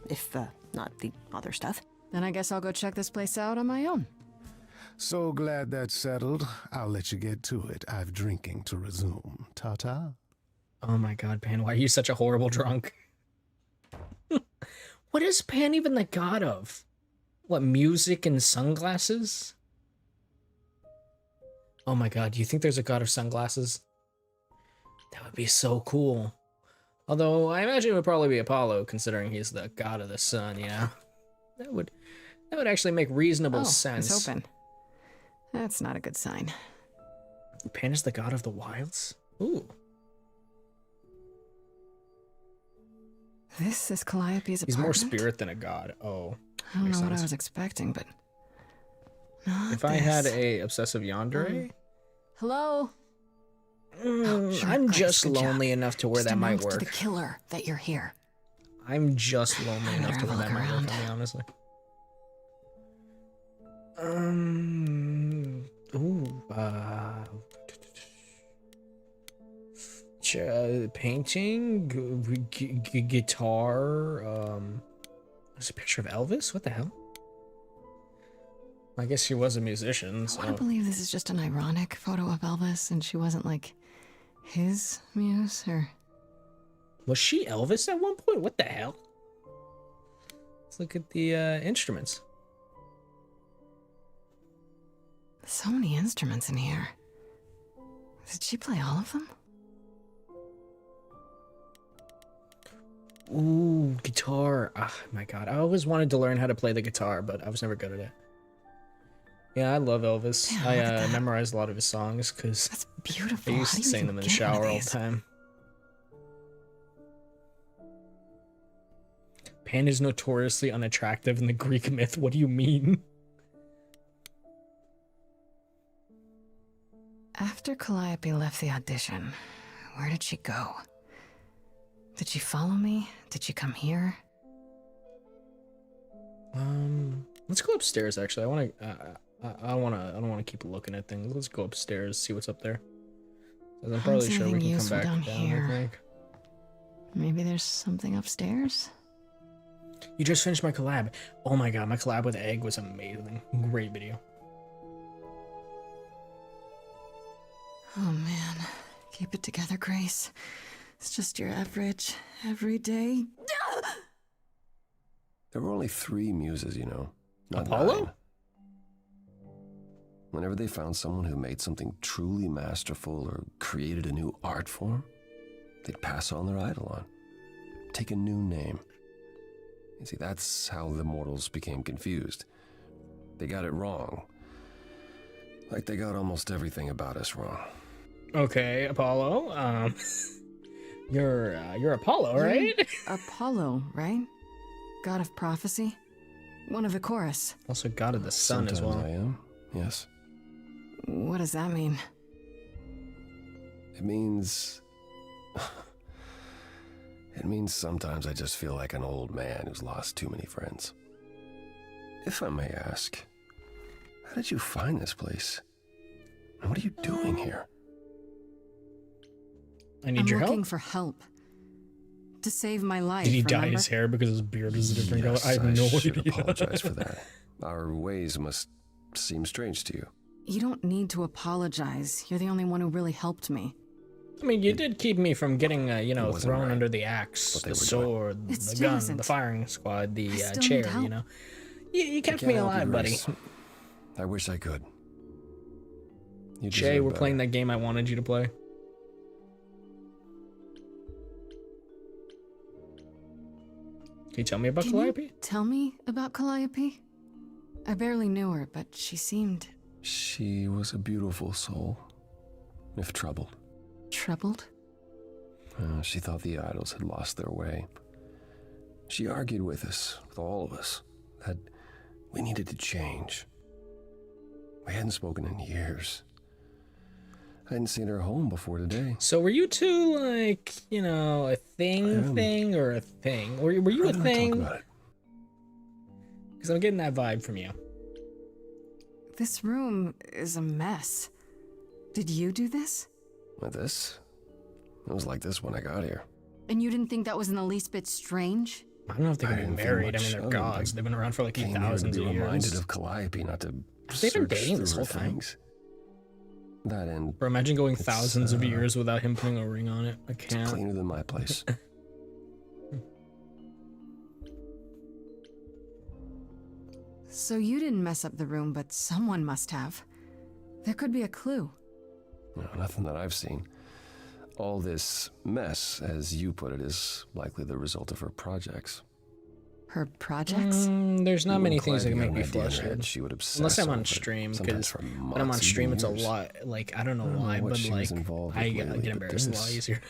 S10: If, not the other stuff.
S2: Then I guess I'll go check this place out on my own.
S9: So glad that's settled. I'll let you get to it. I've drinking to resume. Ta-ta.
S1: Oh my god, Pan, why are you such a horrible drunk? What is Pan even the god of? What, music and sunglasses? Oh my god, do you think there's a god of sunglasses? That would be so cool. Although, I imagine it would probably be Apollo, considering he's the god of the sun, you know? That would actually make reasonable sense.
S2: It's open. That's not a good sign.
S1: Pan is the god of the wilds? Ooh.
S2: This is Calliope's
S1: He's
S2: apartment?
S1: more spirit than a god. Oh.
S2: I don't
S1: makes
S2: know what I
S1: sense.
S2: was expecting, but... not
S1: If I had
S2: this.
S1: a obsessive yandere,
S2: Hello? Sure,
S1: I'm
S2: Grace,
S1: just
S2: good job.
S1: lonely enough to where
S2: Just
S1: that might
S2: announce
S1: work.
S2: to the killer that you're here.
S1: I'm just lonely enough to
S2: Better
S1: where that
S2: look
S1: might
S2: around.
S1: work, I'll be honestly. Painting, guitar, there's a picture of Elvis? What the hell? I guess she was a musician,
S2: I
S1: so...
S2: want to believe this is just an ironic photo of Elvis and she wasn't, like, his muse, or...
S1: Was she Elvis at one point? What the hell? Let's look at the instruments.
S2: So many instruments in here. Did she play all of them?
S1: Ooh, guitar. Ah, my god. I always wanted to learn how to play the guitar, but I was never good at it. Yeah, I love Elvis.
S2: Damn,
S1: I
S2: look at that.
S1: memorized a lot of his songs because
S2: That's
S1: I
S2: beautiful.
S1: used
S2: How
S1: to
S2: do you
S1: sing
S2: even
S1: them in the
S2: get one of
S1: shower all the
S2: these?
S1: time. Pan is notoriously unattractive in the Greek myth. What do you mean?
S2: After Calliope left the audition, where did she go? Did she follow me? Did she come here?
S1: Let's go upstairs. Actually, I don't want to keep looking at things. Let's go upstairs, see what's up there. 'Cause I'm probably sure we
S2: anything
S1: can come
S2: useful
S1: back
S2: down
S1: down.
S2: here.
S1: I think.
S2: Maybe there's something upstairs?
S1: You just finished my collab. Oh my god, my collab with Egg was amazing. Great video.
S2: Oh man. Keep it together, Grace. It's just your average, everyday...
S11: There were only 3 muses, you know. Not
S1: Apollo?
S11: 9. Whenever they found someone who made something truly masterful or created a new art form, they'd pass on their eidolon. Take a new name. You see, that's how the mortals became confused. They got it wrong. Like they got almost everything about us wrong.
S1: Okay, Apollo. You're Apollo, right?
S2: Apollo, right? God of prophecy? One of the chorus.
S1: Also god of the sun as well.
S11: Sometimes I am, yes.
S2: What does that mean?
S11: It means... It means sometimes I just feel like an old man who's lost too many friends. If I may ask, how did you find this place? And what are you doing here?
S1: I need
S2: I'm
S1: your
S2: looking
S1: help.
S2: for help. To save my life,
S1: Did he dye
S2: remember?
S1: his hair because his beard is a different
S11: Yes,
S1: color? I have no
S11: should
S1: idea.
S11: apologize for that. Our ways must seem strange to you.
S2: You don't need to apologize. You're the only one who really helped me.
S1: I mean, you did keep me from getting,
S11: wasn't
S1: thrown
S11: right,
S1: under the axe,
S11: what they
S1: the
S11: were
S1: sword,
S2: It
S1: the
S2: still
S1: gun,
S2: isn't.
S1: the firing squad, the
S2: still
S1: chair,
S2: need help.
S1: you know. You kept
S11: I
S1: me
S11: can't help you,
S1: alive, buddy.
S11: Grace. I wish I could. You
S1: Jay,
S11: deserve
S1: we're
S11: better.
S1: playing that game I wanted you to play. Can you tell me about
S2: Can you
S1: Calliope?
S2: tell me about Calliope? I barely knew her, but she seemed
S11: She was a beautiful soul, if troubled.
S2: troubled.
S11: She thought the idols had lost their way. She argued with us, with all of us, that we needed to change. We hadn't spoken in years. I hadn't seen her home before today.
S1: So were you two like, a thing or a thing? Were you a
S11: I'd rather not
S1: thing?
S11: talk about it.
S1: Because I'm getting that vibe from you.
S2: This room is a mess. Did you do this?
S11: With this? It was like this when I got here.
S2: And you didn't think that was in the least bit strange?
S1: I don't know if they
S11: I
S1: can be
S11: didn't think
S1: married. I
S11: much
S1: mean, they're
S11: of it.
S1: gods.
S11: I
S1: They've been around for like
S11: Came here to
S1: thousands
S11: be
S1: of
S11: reminded
S1: years.
S11: of Calliope, not to
S1: Have they been
S11: search
S1: dating this
S11: through
S1: whole
S11: her
S1: time?
S11: things. That and
S1: Bro, imagine going
S11: It's,
S1: thousands of years without him putting a ring on it. I
S11: it's
S1: can't.
S11: cleaner than my place.
S2: So you didn't mess up the room, but someone must have. There could be a clue.
S11: No, nothing that I've seen. All this mess, as you put it, is likely the result of her projects.
S2: Her projects?
S1: There's not
S11: When
S1: many things that can
S11: Calliope
S1: make
S11: got
S1: me
S11: an idea in her
S1: flustered.
S11: head, she would obsess
S1: Unless I'm
S11: over
S1: on
S11: it,
S1: stream,
S11: sometimes
S1: because
S11: for
S1: when I'm on
S11: months,
S1: stream,
S11: even
S1: it's a
S11: years.
S1: lot. Like, I don't know
S11: I don't know
S1: why,
S11: what
S1: but
S11: she
S1: like,
S11: was involved
S1: I
S11: with
S1: get
S11: lately, but
S1: embarrassed a lot
S11: this-
S1: easier.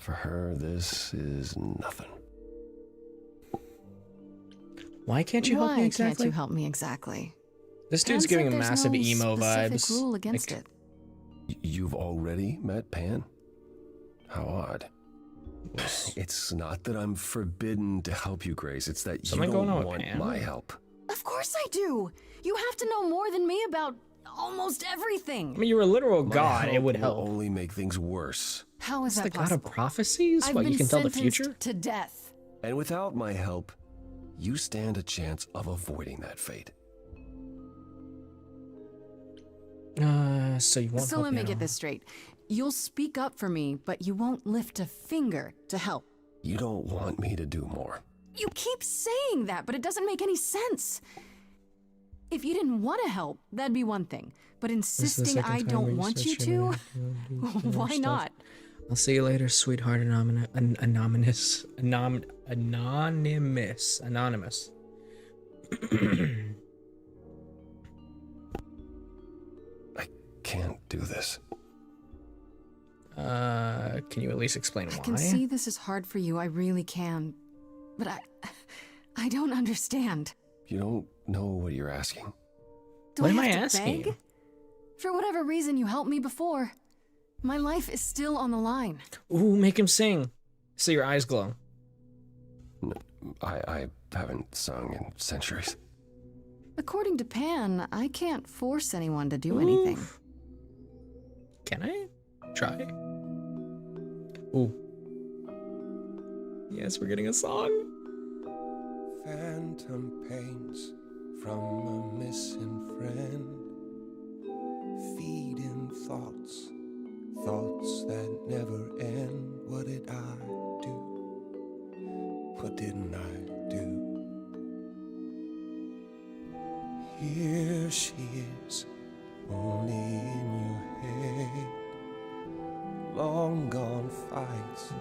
S11: For her, this is nothing.
S1: Why can't you help
S2: Why
S1: me
S2: can't
S1: exactly?
S2: you help me exactly?
S1: This
S2: Pan
S1: dude's giving
S2: said
S1: a
S2: there's
S1: massive
S2: no
S1: emo
S2: specific
S1: vibes.
S2: rule against
S1: Like,
S2: it.
S11: You've already met Pan? How odd. It's not that I'm forbidden to help you, Grace. It's that
S1: Something
S11: you
S1: going on
S11: don't
S1: with
S11: want
S1: Pan?
S11: my help.
S2: Of course I do! You have to know more than me about almost everything!
S1: I mean, you're a literal
S11: My
S1: god. It would
S11: will
S1: help.
S11: only make things worse.
S2: How is
S1: It's
S2: that
S1: the god of
S2: possible?
S1: prophecies?
S2: I've
S1: What,
S2: been
S1: you can tell the
S2: sentenced
S1: future?
S2: to death.
S11: And without my help, you stand a chance of avoiding that fate.
S1: So you won't
S2: So
S1: help
S2: let
S1: me
S2: me
S1: at
S2: get
S1: all.
S2: this straight. You'll speak up for me, but you won't lift a finger to help.
S11: You don't want me to do more.
S2: You keep saying that, but it doesn't make any sense. If you didn't want to help, that'd be one thing. But
S1: This is the
S2: insisting
S1: second
S2: I
S1: time
S2: don't
S1: where
S2: want
S1: said
S2: you
S1: shit
S2: to,
S1: about it. You do some more
S2: why
S1: stuff.
S2: not?
S1: I'll see you later, sweetheart. Anonymous.
S11: I can't do this.
S1: Can you at least explain why?
S2: I can see this is hard for you, I really can. But I don't understand.
S11: You don't know what you're asking.
S2: Do
S1: What
S2: I
S1: am
S2: have
S1: I
S2: to
S1: asking?
S2: beg? For whatever reason you helped me before, my life is still on the line.
S1: Ooh, make him sing. So your eyes glow.
S11: I haven't sung in centuries.
S2: According to Pan, I can't force anyone to do anything.
S1: Can I try? Ooh. Yes, we're getting a song.
S9: Phantom pains from a missing friend, feeding thoughts, thoughts that never end. What did I do? What didn't I do? Here she is, only in your head. Long gone fights,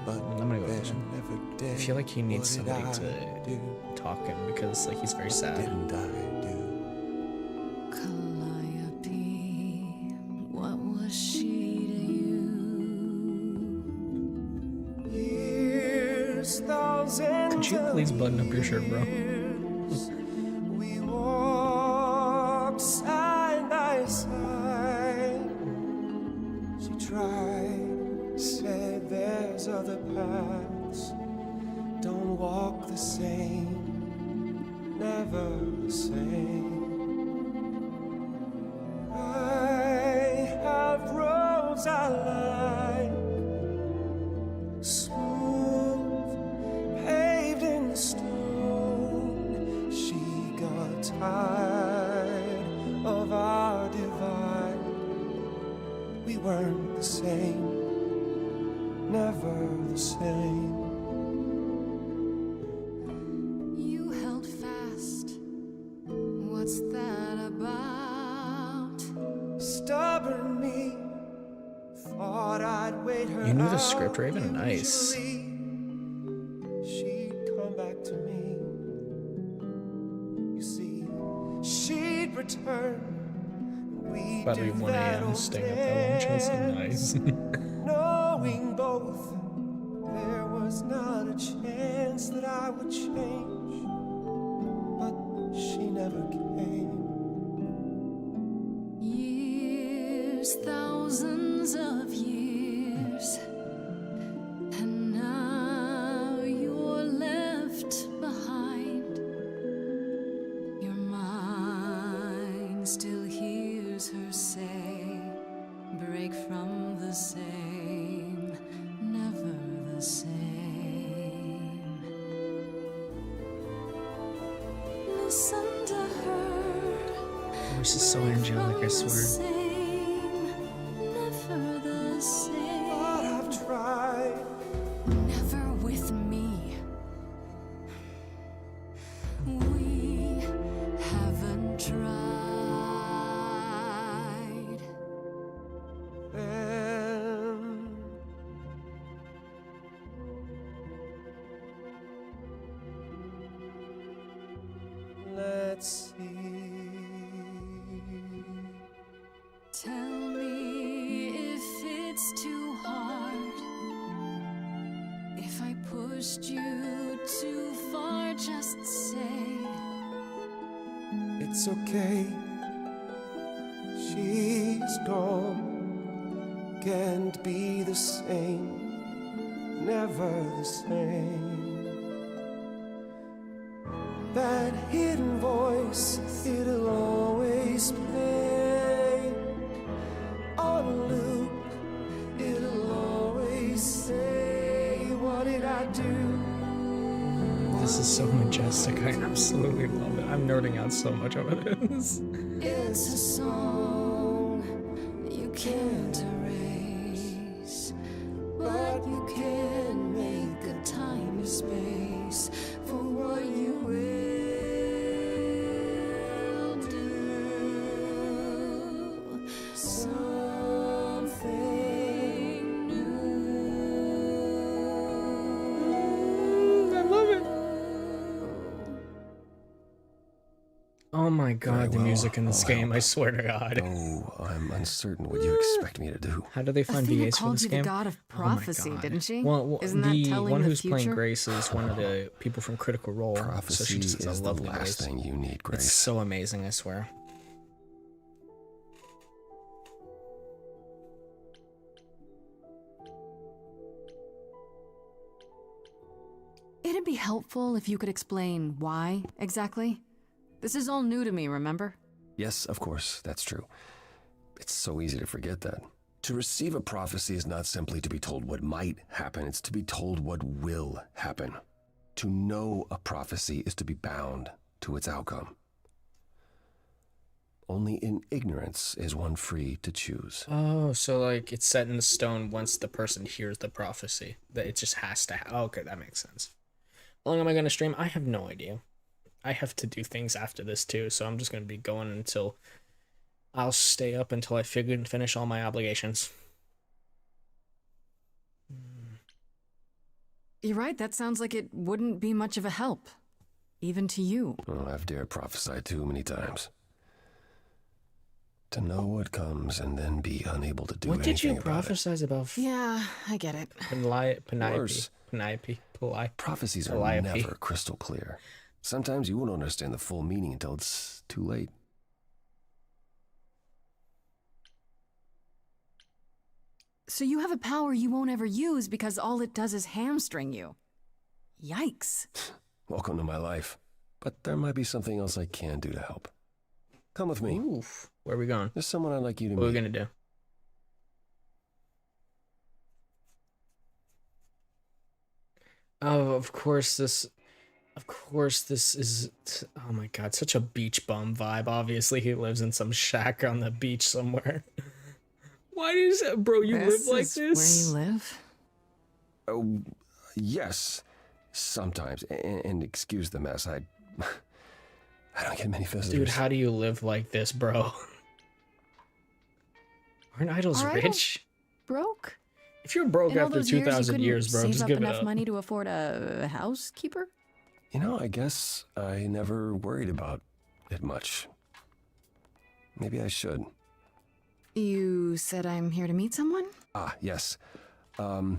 S9: but
S1: I'm gonna go with
S9: they're
S1: this one.
S9: never dead.
S1: I feel like he needs
S9: What did
S1: somebody
S9: I
S1: to
S9: do?
S1: talk him because like he's very sad.
S9: Didn't I do?
S6: Calliope, what was she to you?
S9: Years, thousands
S1: Could you please button up your shirt, bro?
S9: years, we walked side by side. She tried, said there's the same, never the same. I have roads I like, smooth, paved in stone. She got tired of our divide. We weren't the same, never the same.
S6: You held fast. What's that about?
S9: Stubborn me thought I'd wait her.
S1: You knew the
S9: out
S1: script, Raven? Nice.
S9: mutually. She'd come back to me. You see, she'd return. We'd
S1: About to be
S9: do
S1: 1
S9: that
S1: a.m.
S9: old
S1: staying up that long, Chelsea.
S9: dance.
S1: Nice.
S9: Knowing both there was not a chance that I would change, but she never came.
S6: Years, thousands of years, and now you're left behind. Your mind still hears her say, break from the same, never the same. Listen to her.
S1: Voice is so angelic, I swear.
S6: Never the same.
S9: But I've tried.
S6: Never with me. We haven't tried.
S9: Then let's see.
S6: Tell me if it's too hard. If I pushed you too far, just say.
S9: It's okay. She's gone. Can't be the same. Never the same. That hidden voice, it'll always play on a loop. It'll always say, what did I do?
S1: This is so majestic. I absolutely love it. I'm nerding out so much over this.
S6: It's a song you can't erase, but you can make a time and space for what you will do. Something new.
S1: I love it. Oh my god,
S11: Very
S1: the
S11: well.
S1: music in this
S11: I'll
S1: game,
S11: help.
S1: I swear to god.
S11: Oh, I'm uncertain what you expect me to do.
S1: How do they find
S2: Athena
S1: VAs for
S2: called
S1: this
S2: you
S1: game?
S2: the god of
S1: Oh my
S2: prophecy,
S1: God.
S2: didn't she?
S1: Well,
S2: Isn't that
S1: the
S2: telling
S1: one
S2: the
S1: who's playing
S2: future?
S1: Grace is one of the people from Critical Role, so
S11: Prophecy
S1: she just has
S11: is
S1: a
S11: the
S1: lovely
S11: last
S1: voice.
S11: thing you need, Grace.
S1: It's so amazing, I swear.
S2: It'd be helpful if you could explain why, exactly. This is all new to me, remember?
S11: Yes, of course, that's true. It's so easy to forget that. To receive a prophecy is not simply to be told what might happen, it's to be told what will happen. To know a prophecy is to be bound to its outcome. Only in ignorance is one free to choose.
S1: Oh, so like it's set in stone once the person hears the prophecy. That it just has to okay, that makes sense. How long am I going to stream? I have no idea. I have to do things after this too, so I'm just going to be going until... I'll stay up until I finish all my obligations.
S2: You're right, that sounds like it wouldn't be much of a help. Even to you.
S11: Oh, I've dared prophesy too many times. To know what comes and then be unable to do
S1: What did you
S11: anything about it.
S1: prophesize about?
S2: Yeah, I get it.
S11: Worse. Prophecies are
S1: Calliope.
S11: never crystal clear. Sometimes you won't understand the full meaning until it's too late.
S2: So you have a power you won't ever use because all it does is hamstring you. Yikes.
S11: welcome to my life. But there might be something else I can do to help. Come with me.
S1: Oof. Where are we going?
S11: There's someone I'd like you to
S1: What are we
S11: meet.
S1: gonna do? Oh, of course this is, oh my god, such a beach bum vibe. Obviously he lives in some shack on the beach somewhere. Why does that, bro, you live like
S2: is
S1: this?
S2: Where you live?
S11: Oh, yes. Sometimes. And excuse the mess. I don't get many visitors.
S1: Dude, how do you live like this, bro? Aren't idols
S2: Are
S1: rich?
S2: idols broke?
S1: If you're broke
S2: In all
S1: after
S2: those years, you
S1: 2,000
S2: couldn't
S1: years, bro,
S2: save
S1: just
S2: up
S1: give it
S2: enough
S1: up.
S2: money to afford a housekeeper?
S11: You know, I guess I never worried about it much. Maybe I should.
S2: You said I'm here to meet someone?
S11: Ah, yes. Do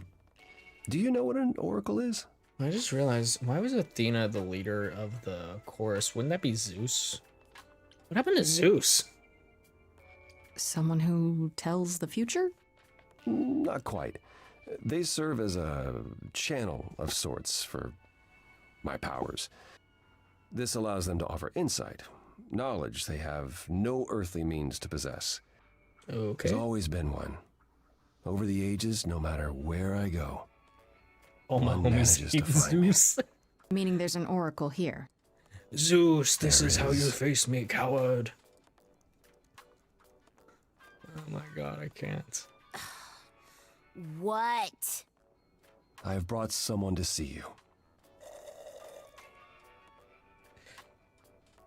S11: you know what an oracle is?
S1: I just realized, why was Athena the leader of the chorus? Wouldn't that be Zeus? What happened to Zeus?
S2: Someone who tells the future?
S11: Not quite. They serve as a channel of sorts for my powers. This allows them to offer insight, knowledge they have no earthly means to possess.
S1: Okay.
S11: There's always been one. Over the ages, no matter where I go,
S1: Oh, my
S11: one
S1: homies
S11: manages to
S1: hate
S11: find me.
S1: Zeus.
S2: Meaning there's an oracle here.
S1: Zeus, this
S11: There
S1: is how you
S11: is.
S1: face me, coward. Oh my god, I can't.
S6: What?
S11: I have brought someone to see you.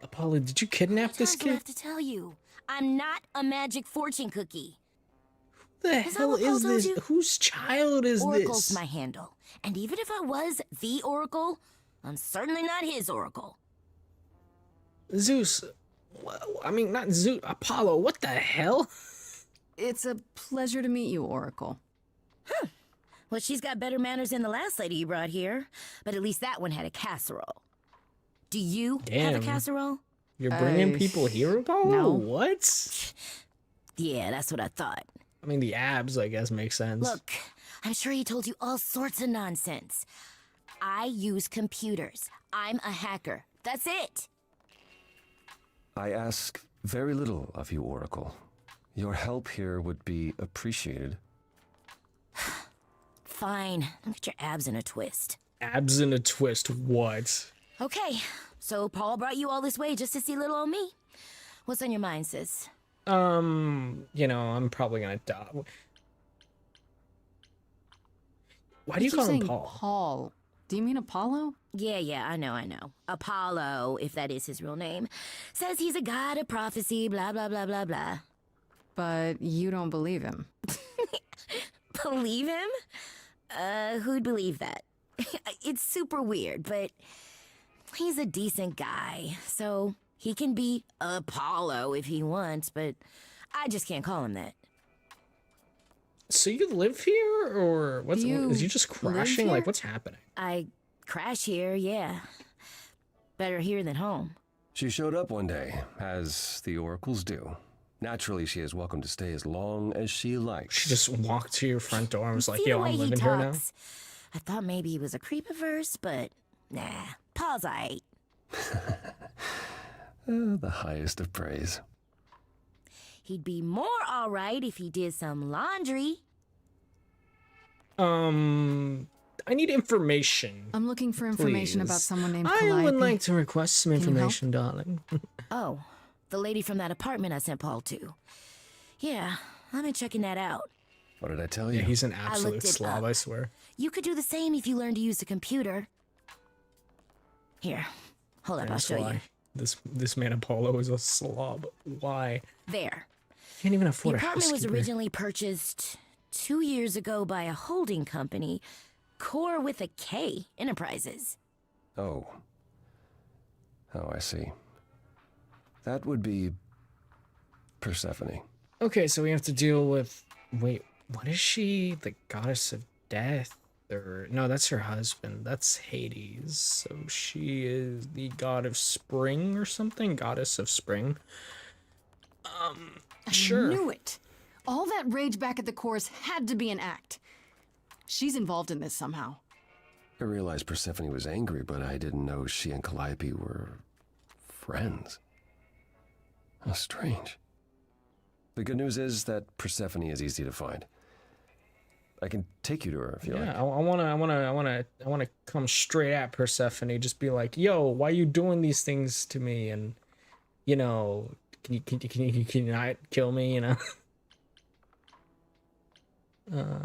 S1: Apollo, did you kidnap this
S6: Times do I
S1: kid?
S6: have to tell you? I'm not a magic fortune cookie.
S1: Who the
S6: Is that
S1: hell
S6: what Paul
S1: is
S6: told
S1: this?
S6: you?
S1: Whose child is
S6: Oracle's
S1: this?
S6: my handle. And even if I was the Oracle, I'm certainly not his Oracle.
S1: Zeus. I mean, not Zeus. Apollo, what the hell?
S2: It's a pleasure to meet you, Oracle.
S6: Well, she's got better manners than the last lady you brought here. But at least that one had a casserole. Do you have
S1: Damn.
S6: a casserole?
S1: You're bringing people here, Apollo?
S2: no.
S1: What?
S6: Yeah, that's what I thought.
S1: I mean, the abs, I guess, make sense.
S6: Look, I'm sure he told you all sorts of nonsense. I use computers. I'm a hacker. That's it.
S11: I ask very little of you, Oracle. Your help here would be appreciated.
S6: Fine. Don't get your abs in a twist.
S1: Abs in a twist, what?
S6: Okay, so Paul brought you all this way just to see little old me. What's on your mind, sis?
S1: You know, I'm probably gonna die. Why do you
S2: keep
S1: call him
S2: saying
S1: Paul?
S2: Paul. Do you mean Apollo?
S6: Yeah, I know. Apollo, if that is his real name, says he's a god of prophecy, blah, blah, blah, blah, blah.
S2: But you don't believe him.
S6: Believe him? Who'd believe that? It's super weird, but he's a decent guy, so he can be Apollo if he wants, but I just can't call him that.
S1: So you live here, or what's? Is you just
S2: live
S1: crashing? Like,
S2: here?
S1: what's happening?
S6: I crash here, yeah. Better here than home.
S11: She showed up one day, as the oracles do. Naturally, she is welcome to stay as long as she likes.
S1: She just walked to your front door and was like,
S6: See
S1: "Yo,
S6: the way
S1: I'm
S6: he
S1: living here now."
S6: talks. I thought maybe he was a creep at first, but nah. Paul's aight.
S11: The highest of praise.
S6: He'd be more alright if he did some laundry.
S1: I need information.
S2: I'm looking for information
S1: Please.
S2: about someone named
S1: I
S2: Calliope.
S1: would like to request some
S2: you help?
S1: information, darling.
S6: Oh, the lady from that apartment I sent Paul to. Yeah, I've been checking that out.
S11: What did I tell you?
S1: Yeah, he's an
S6: I
S1: absolute
S6: looked it
S1: slob,
S6: up.
S1: I swear.
S6: You could do the same if you learned to use the computer. Here, hold up, I'll
S1: That's
S6: show
S1: why.
S6: you.
S1: This man Apollo is a slob. Why?
S6: There.
S1: Can't even
S6: The
S1: afford a
S6: apartment was
S1: housekeeper.
S6: originally purchased 2 years ago by a holding company, Core with a K Enterprises.
S11: Oh. Oh, I see. That would be Persephone.
S1: Okay, so we have to deal with. Wait, what is she? The goddess of death? Or no, that's her husband. That's Hades. So she is the god of spring or something. Goddess of spring. Sure.
S2: I knew it. All that rage back at the chorus had to be an act. She's involved in this somehow.
S11: I realized Persephone was angry, but I didn't know she and Calliope were friends. How strange. The good news is that Persephone is easy to find. I can take you to her if you like.
S1: Yeah, I wanna come straight at Persephone. Just be like, yo, why you doing these things to me? And you know, can you not kill me? You know.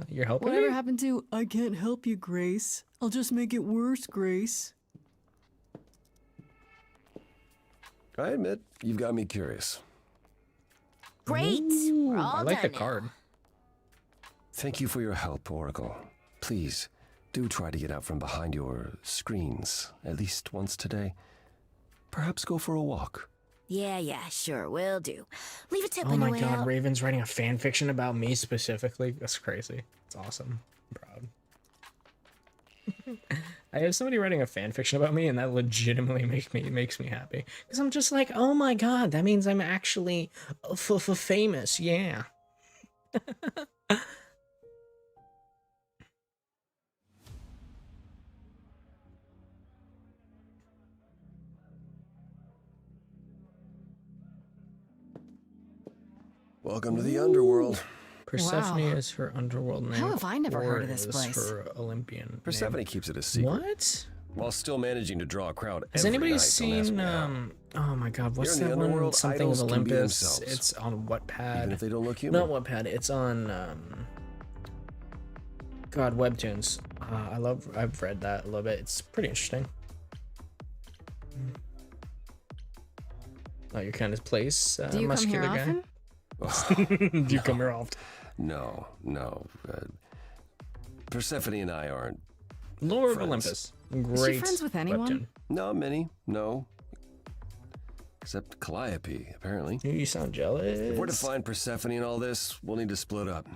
S1: You're helping
S2: Whatever
S1: me?
S2: happened to, I can't help you, Grace. I'll just make it worse, Grace.
S11: I admit, you've got me curious.
S6: Great. We're all
S1: I like the
S6: done now.
S1: card.
S11: Thank you for your help, Oracle. Please, do try to get out from behind your screens at least once today. Perhaps go for a walk.
S6: Yeah, sure, will do. Leave a tip
S1: Oh
S6: on
S1: my
S6: your way
S1: god,
S6: out.
S1: Raven's writing a fan fiction about me specifically. That's crazy. It's awesome. I'm proud. I have somebody writing a fan fiction about me, and that legitimately makes me happy. Because I'm just like, oh my god, that means I'm actually famous. Yeah.
S11: Welcome to the underworld.
S1: Persephone
S2: Wow.
S1: is her underworld name.
S2: How have I never heard of
S1: or
S2: this
S1: is
S2: place?
S1: her Olympian
S11: Persephone
S1: name.
S11: keeps it a secret.
S1: What?
S11: While still managing to draw a crowd
S1: Has
S11: every
S1: anybody
S11: night, don't ask
S1: seen
S11: me how.
S1: oh my god, what's
S11: Here in
S1: that
S11: the
S1: one?
S11: underworld,
S1: Something
S11: idols
S1: with
S11: can be
S1: Olympus.
S11: themselves.
S1: It's on Wattpad.
S11: Even if they don't look human.
S1: Not Wattpad, it's on God, Webtoons. I've read that a little bit. It's pretty interesting. Oh, your kind of place,
S2: Do you come here
S1: muscular guy.
S2: often?
S1: Do you come here often?
S11: No. Persephone and I aren't.
S1: Lord of
S11: Friends.
S1: Olympus.
S2: Is
S1: Great.
S2: she friends with anyone?
S1: webtoon.
S11: Not many, no. Except Calliope, apparently.
S1: You sound jealous.
S11: If we're to find Persephone and all this, we'll need to split up.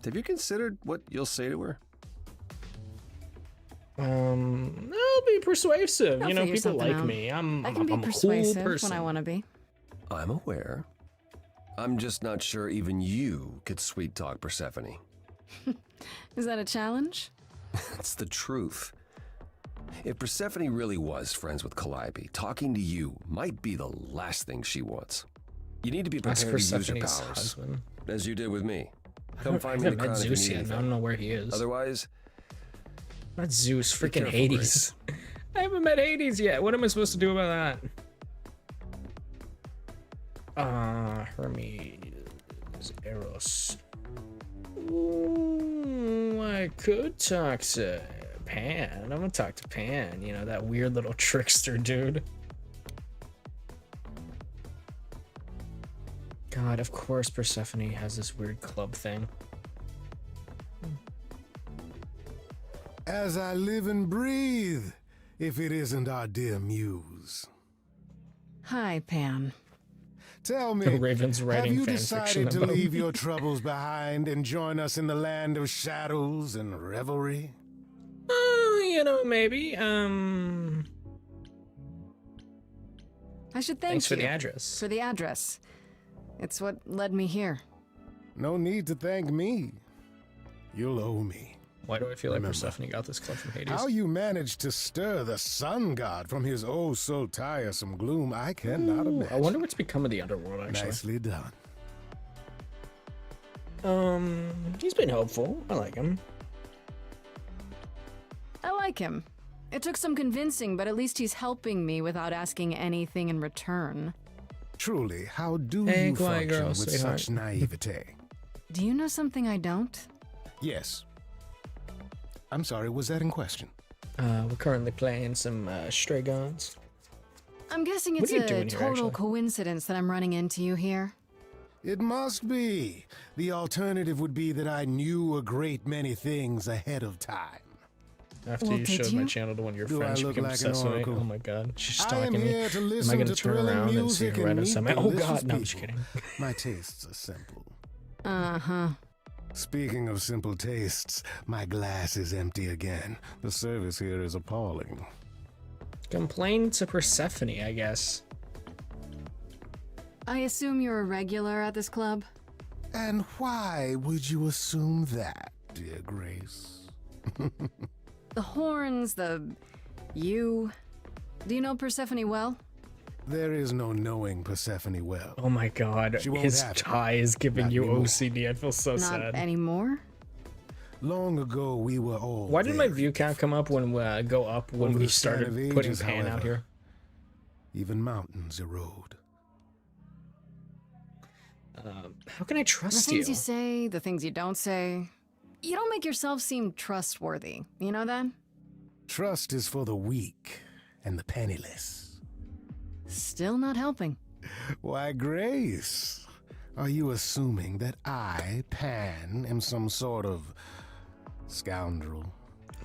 S11: Have you considered what you'll say to her?
S1: I'll be persuasive.
S2: I'll
S1: You know,
S2: figure
S1: people
S2: something
S1: like
S2: out.
S1: me. I'm
S2: I can be
S1: I'm a cool
S2: persuasive
S1: person.
S2: when I want to be.
S11: I'm aware. I'm just not sure even you could sweet talk Persephone.
S2: Is that a challenge?
S11: That's the truth. If Persephone really was friends with Calliope, talking to you might be the last thing she wants. You need to be
S1: That's
S11: prepared to use your
S1: Persephone's
S11: powers,
S1: husband.
S11: as you did with me.
S1: I
S11: Come find me in
S1: haven't
S11: the
S1: met
S11: crown if you
S1: Zeus
S11: need
S1: yet. and I
S11: anything.
S1: don't know where he is.
S11: Otherwise,
S1: Not Zeus,
S11: Be
S1: freaking
S11: careful,
S1: Hades. I haven't met Hades yet. What am I supposed to do about that? Hermes, Eros. Ooh, I could talk to Pan. I'm gonna talk to Pan. You know, that weird little trickster dude. God, of course Persephone has this weird club thing.
S9: As I live and breathe, if it isn't our dear muse.
S2: Hi, Pan.
S9: Tell me,
S1: Raven's
S9: have
S1: writing
S9: you
S1: fan fiction
S9: decided to
S1: about
S9: leave
S1: me.
S9: your troubles behind and join us in the land of shadows and revelry?
S1: You know, maybe.
S2: I should thank
S1: Thanks for
S2: you
S1: the address.
S2: For the address. It's what led me here.
S9: No need to thank me. You'll owe me.
S1: Why do I feel like
S9: Remember,
S1: Persephone got this club from Hades?
S9: How you managed to stir the sun god from his oh so tiresome gloom, I cannot
S1: Ooh,
S9: imagine.
S1: I wonder what's become of the underworld, actually.
S9: Nicely done.
S1: He's been helpful. I like him.
S2: I like him. It took some convincing, but at least he's helping me without asking anything in return.
S9: Truly, how do
S1: Hey,
S9: you
S1: quiet
S9: function
S1: girl,
S9: with
S1: sweetheart.
S9: such naivete?
S2: Do you know something I don't?
S9: Yes. I'm sorry, was that in question?
S1: We're currently playing some Stray Gods.
S2: I'm guessing
S1: What
S2: it's
S1: are you
S2: a
S1: doing here,
S2: total
S1: actually?
S2: coincidence that I'm running into you here.
S9: It must be. The alternative would be that I knew a great many things ahead of time.
S1: After
S2: Well,
S1: you
S2: did
S1: showed my
S2: you?
S1: channel to one of your
S9: Do
S1: friends,
S9: I
S1: she
S9: look
S1: became
S9: like an
S1: obsessed with me.
S9: oracle?
S1: Oh my god, she's
S9: I
S1: stalking
S9: am
S1: me.
S9: here to
S1: Am I
S9: listen
S1: gonna
S9: to
S1: turn
S9: thrilling
S1: around and see
S9: music
S1: her right
S9: and
S1: on
S9: meet
S1: something? Oh god,
S9: delicious
S1: no, I'm just
S9: people.
S1: kidding.
S9: My tastes are simple.
S2: Uh-huh.
S9: Speaking of simple tastes, my glass is empty again. The service here is appalling.
S1: Complain to Persephone, I guess.
S2: I assume you're a regular at this club?
S9: And why would you assume that, dear Grace?
S2: The horns, you. Do you know Persephone well?
S9: There is no knowing Persephone well.
S1: Oh my god,
S9: She won't
S1: his
S9: have it.
S1: tie is giving
S9: Not
S1: you
S9: anymore.
S1: OCD. I feel so
S2: Not
S1: sad.
S2: anymore?
S9: Long ago, we were all.
S1: Why did my
S9: very
S1: view count come up when go up when
S9: Over
S1: we
S9: the span
S1: started
S9: of
S1: putting
S9: ages,
S1: Pan out
S9: however,
S1: here?
S9: Even mountains erode.
S1: How can I
S2: The
S1: trust
S2: things
S1: you?
S2: you say, the things you don't say. You don't make yourself seem trustworthy. You know that?
S9: Trust is for the weak and the penniless.
S2: Still not helping.
S9: Why, Grace, are you assuming that I, Pan, am some sort of scoundrel?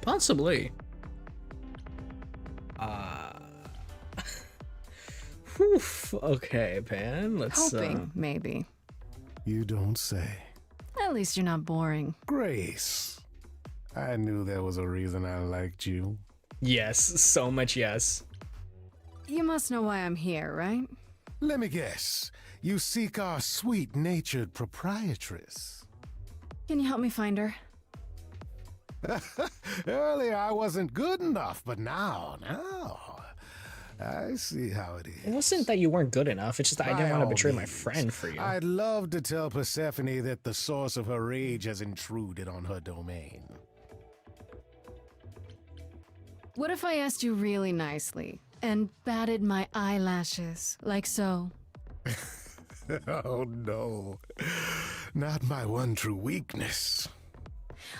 S1: Possibly. Whew, okay, Pan. Let's.
S2: Hoping, maybe.
S9: You don't say.
S2: At least you're not boring.
S9: Grace, I knew there was a reason I liked you.
S1: Yes, so much yes.
S2: You must know why I'm here, right?
S9: Let me guess. You seek our sweet-natured proprietress.
S2: Can you help me find her?
S9: Earlier I wasn't good enough, but now, I see how it
S1: It
S9: is.
S1: wasn't that you weren't good enough. It's just that I didn't
S9: By
S1: want to
S9: all
S1: betray my
S9: means.
S1: friend for you.
S9: I'd love to tell Persephone that the source of her rage has intruded on her domain.
S2: What if I asked you really nicely and batted my eyelashes, like so?
S9: Oh no, not my one true weakness.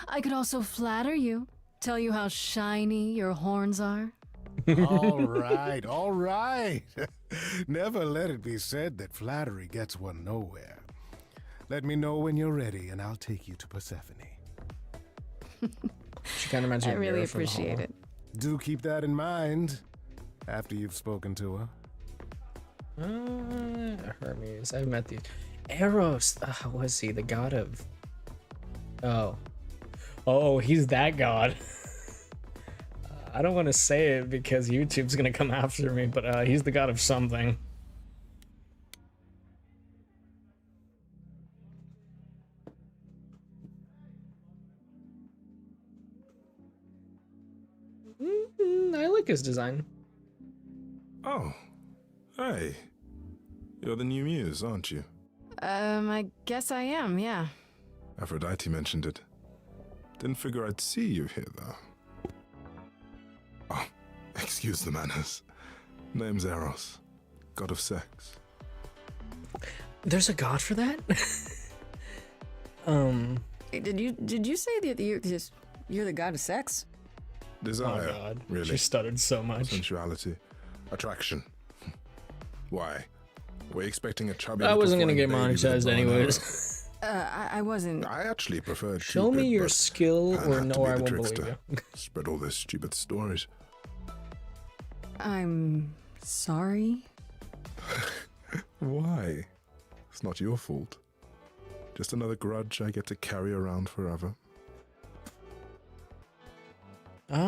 S2: I could also flatter you, tell you how shiny your horns are.
S9: All right, all right. Never let it be said that flattery gets one nowhere. Let me know when you're ready, and I'll take you to Persephone.
S1: She kind of reminds me
S2: I
S1: of
S2: really
S1: Mira from the
S2: appreciate
S1: Hall.
S2: it.
S9: Do keep that in mind after you've spoken to her.
S1: Hermes. I've met these. Eros. What was he? The god of. Oh, he's that god. I don't want to say it because YouTube's gonna come after me, but he's the god of something. I like his design.
S12: Oh, hey. You're the new muse, aren't you?
S2: I guess I am, yeah.
S12: Aphrodite mentioned it. Didn't figure I'd see you here, though. Oh, excuse the manners. Name's Eros, god of sex.
S1: There's a god for that?
S2: Did you say that you're the god of sex?
S12: Desire,
S1: Oh god.
S12: really.
S1: She stuttered so much.
S12: Sensuality. Attraction. Why? Were you expecting a chubby
S1: I
S12: little
S1: wasn't gonna
S12: flying
S1: get
S12: baby with a
S1: monetized
S12: bow and arrow?
S1: anyways.
S2: I wasn't.
S12: I actually preferred
S1: Show me
S12: Cupid,
S1: your
S12: but
S1: skill
S12: Pan
S1: or
S12: had to
S1: no,
S12: be
S1: I
S12: the
S1: won't
S12: trickster.
S1: believe you.
S12: Spread all those stupid stories.
S2: I'm sorry.
S12: Why? It's not your fault. Just another grudge I get to carry around forever.
S1: How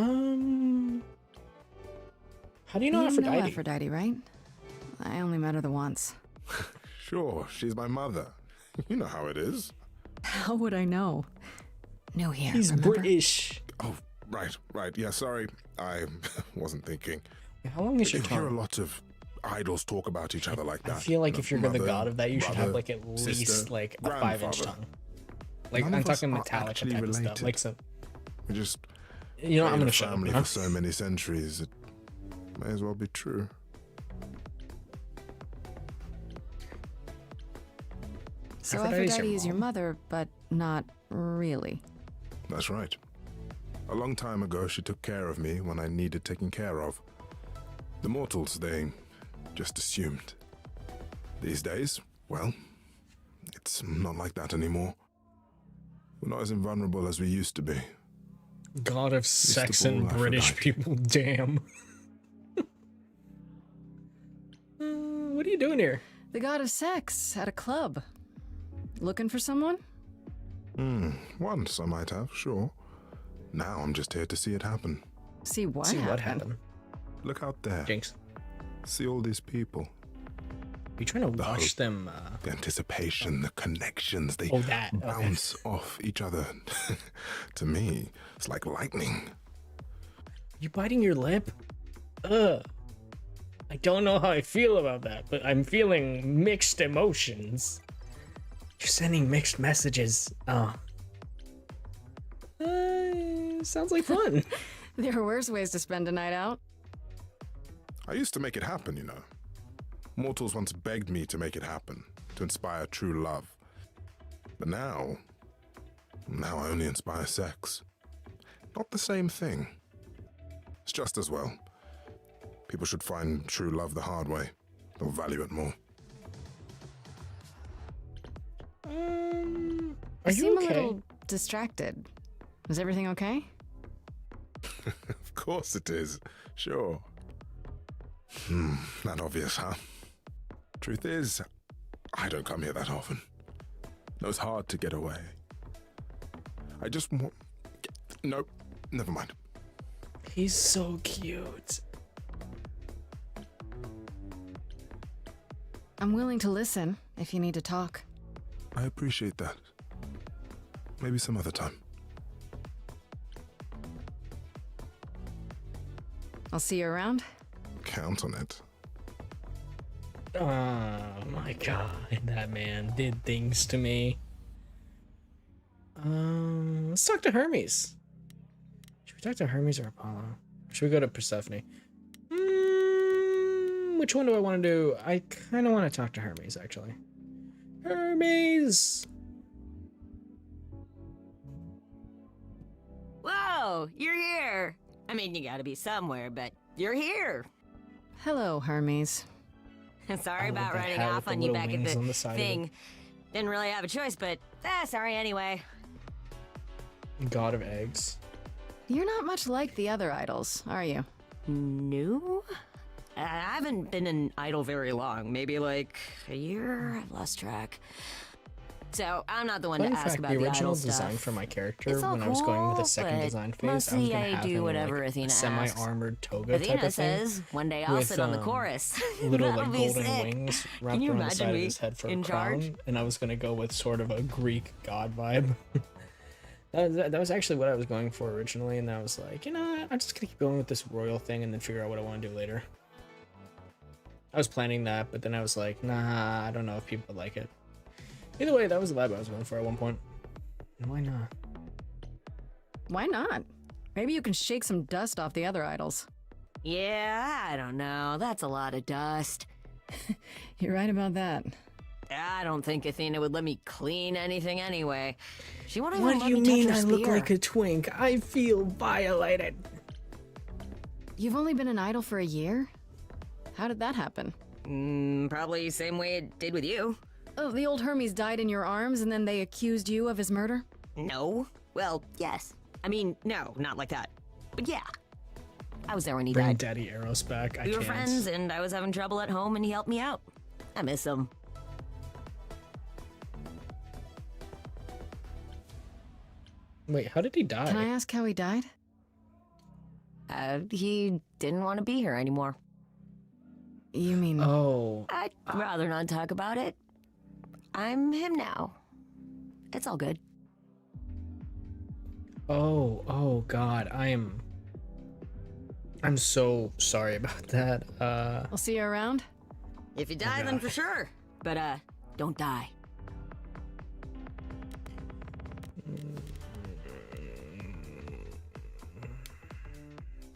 S1: do you know Aphrodite?
S2: know Aphrodite, right? I only met her the once.
S12: Sure, she's my mother. You know how it is.
S2: How would I know? New here,
S1: He's
S2: remember?
S1: British.
S12: Oh, right. Yeah, sorry. I wasn't thinking.
S1: How long is
S12: You
S1: your
S12: hear a
S1: tongue?
S12: lot of idols talk about each other like that.
S1: I feel like
S12: You
S1: if
S12: know,
S1: you're the
S12: mother,
S1: god of that, you should have
S12: brother,
S1: like at least
S12: sister,
S1: like a 5-inch
S12: grandfather.
S1: tongue. Like
S12: None
S1: I'm
S12: of us
S1: talking
S12: are
S1: metallic
S12: actually
S1: type of stuff.
S12: related.
S1: Like so.
S12: We just
S1: You know, I'm
S12: made
S1: gonna
S12: a
S1: shut up
S12: family
S1: now.
S12: for so many centuries. It may as well be true.
S2: So
S1: Aphrodite's
S2: Aphrodite
S1: your
S2: is your
S1: mom.
S2: mother, but not really.
S12: That's right. A long time ago, she took care of me when I needed taking care of. The mortals, they just assumed. These days, well, it's not like that anymore. We're not as invulnerable as we used to be.
S1: God of sex
S12: ball,
S1: and British
S12: Aphrodite.
S1: people. Damn. What are you doing here?
S2: The god of sex at a club. Looking for someone?
S12: Once I might have, sure. Now I'm just here to see it happen.
S2: See what
S1: See
S2: happened?
S1: what happened.
S12: Look out there.
S1: Jinx.
S12: See all these people.
S1: You trying to
S12: The
S1: wash
S12: hope.
S1: them?
S12: The anticipation, the connections, they
S1: Oh, that. Okay.
S12: bounce off each other. To me, it's like lightning.
S1: You biting your lip? Ugh. I don't know how I feel about that, but I'm feeling mixed emotions. You're sending mixed messages. Oh. Sounds like fun.
S2: There are worse ways to spend a night out.
S12: I used to make it happen, you know. Mortals once begged me to make it happen, to inspire true love. But now I only inspire sex. Not the same thing. It's just as well. People should find true love the hard way. They'll value it more.
S1: Are
S2: You
S1: you
S2: seem
S1: okay?
S2: a little distracted. Is everything okay?
S12: Of course it is. Sure. Not obvious, huh? Truth is, I don't come here that often. No, it's hard to get away. I just want... Nope, never mind.
S1: He's so cute.
S2: I'm willing to listen if you need to talk.
S12: I appreciate that. Maybe some other time.
S2: I'll see you around.
S12: Count on it.
S1: Oh my god, that man did things to me. Let's talk to Hermes. Should we talk to Hermes or Apollo? Should we go to Persephone? Which one do I want to do? I kind of want to talk to Hermes, actually. Hermes!
S3: Whoa, you're here. I mean, you gotta be somewhere, but you're here.
S2: Hello, Hermes.
S3: Sorry
S1: I love
S3: about
S1: that
S3: running
S1: hat
S3: off
S1: with
S3: on
S1: the
S3: you
S1: little
S3: back at
S1: wings on
S3: the
S1: the side of it.
S3: thing. Didn't really have a choice, but sorry anyway.
S1: God of eggs.
S2: You're not much like the other idols, are you?
S3: No? I haven't been an idol very long. Maybe like a year? I've lost track. So I'm not the one
S1: Fun
S3: to ask
S1: fact,
S3: about
S1: the
S3: the
S1: original
S3: idol
S1: design
S3: stuff.
S1: for my character,
S3: It's all
S1: when I was going with
S3: cool,
S1: a second
S3: but
S1: design phase, I was
S3: mostly
S1: gonna
S3: I
S1: have
S3: do
S1: him in,
S3: whatever
S1: like,
S3: Athena
S1: a
S3: asks.
S1: semi-armored toga type
S3: Athena
S1: of thing.
S3: says one day I'll
S1: with,
S3: sit on the chorus.
S1: Little
S3: That'll
S1: like
S3: be
S1: golden
S3: sick.
S1: wings
S3: Can
S1: wrapped
S3: you
S1: around the
S3: imagine
S1: side of
S3: me
S1: his head for a
S3: in
S1: crown,
S3: charge?
S1: and I was gonna go with sort of a Greek god vibe. That was actually what I was going for originally, and I was like, you know, I'm just gonna keep going with this royal thing and then figure out what I want to do later. I was planning that, but then I was like, nah, I don't know if people would like it. Either way, that was the vibe I was going for at one point. And why not?
S2: Why not? Maybe you can shake some dust off the other idols.
S3: Yeah, I don't know. That's a lot of dust.
S2: You're right about that.
S3: I don't think Athena would let me clean anything anyway. She won't even
S1: What
S3: let
S1: do you
S3: me touch
S1: mean
S3: her
S1: I look
S3: spear.
S1: like a twink? I feel violated.
S2: You've only been an idol for a year? How did that happen?
S3: Probably same way it did with you.
S2: Oh, the old Hermes died in your arms and then they accused you of his murder?
S3: No. Well, yes. I mean, no, not like that. But yeah. I was there when he
S1: Bring
S3: died.
S1: Daddy Eros back. I
S3: We were
S1: can't.
S3: friends, and I was having trouble at home, and he helped me out. I miss him.
S1: Wait, how did he die?
S2: Can I ask how he died?
S3: He didn't want to be here anymore.
S2: You mean...
S1: Oh.
S3: I'd rather not talk about it. I'm him now. It's all good.
S1: Oh God, I'm so sorry about that.
S2: I'll see you around?
S3: If you die, then for sure. But, don't die.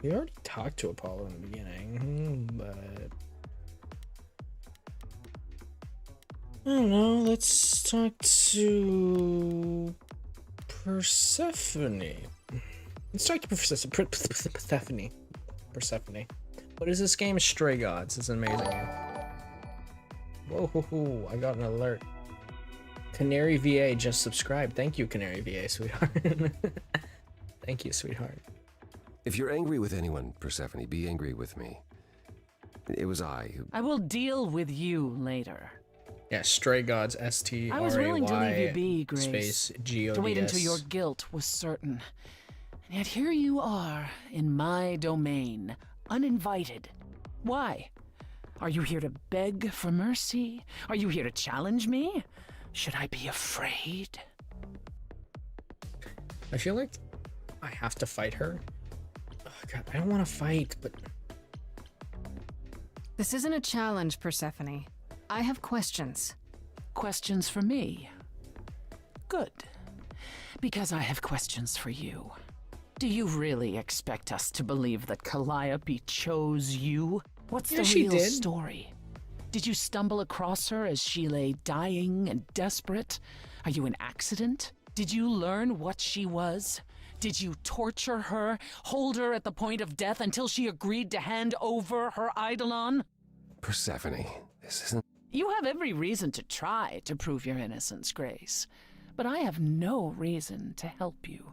S1: We already talked to Apollo in the beginning, but I don't know. Let's talk to Persephone. Let's talk to Persephone. Persephone. What is this game? Stray Gods. It's an amazing game. Whoa, I got an alert. Canary VA just subscribed. Thank you, Canary VA, sweetheart. Thank you, sweetheart.
S11: If you're angry with anyone, Persephone, be angry with me. It was I who...
S8: I will deal with you later.
S1: Yeah, Stray Gods, STRAY
S8: I was willing to leave you be, Grace.
S1: space GODS.
S8: To wait until your guilt was certain. And yet here you are, in my domain, uninvited. Why? Are you here to beg for mercy? Are you here to challenge me? Should I be afraid?
S1: I feel like I have to fight her. God, I don't want to fight, but
S2: This isn't a challenge, Persephone. I have questions.
S8: Questions for me? Good. Because I have questions for you. Do you really expect us to believe that Calliope chose you? What's
S1: Yeah,
S8: the
S1: she
S8: real
S1: did.
S8: story? Did you stumble across her as she lay dying and desperate? Are you an accident? Did you learn what she was? Did you torture her, hold her at the point of death until she agreed to hand over her eidolon?
S11: Persephone, this isn't.
S8: You have every reason to try to prove your innocence, Grace, but I have no reason to help you.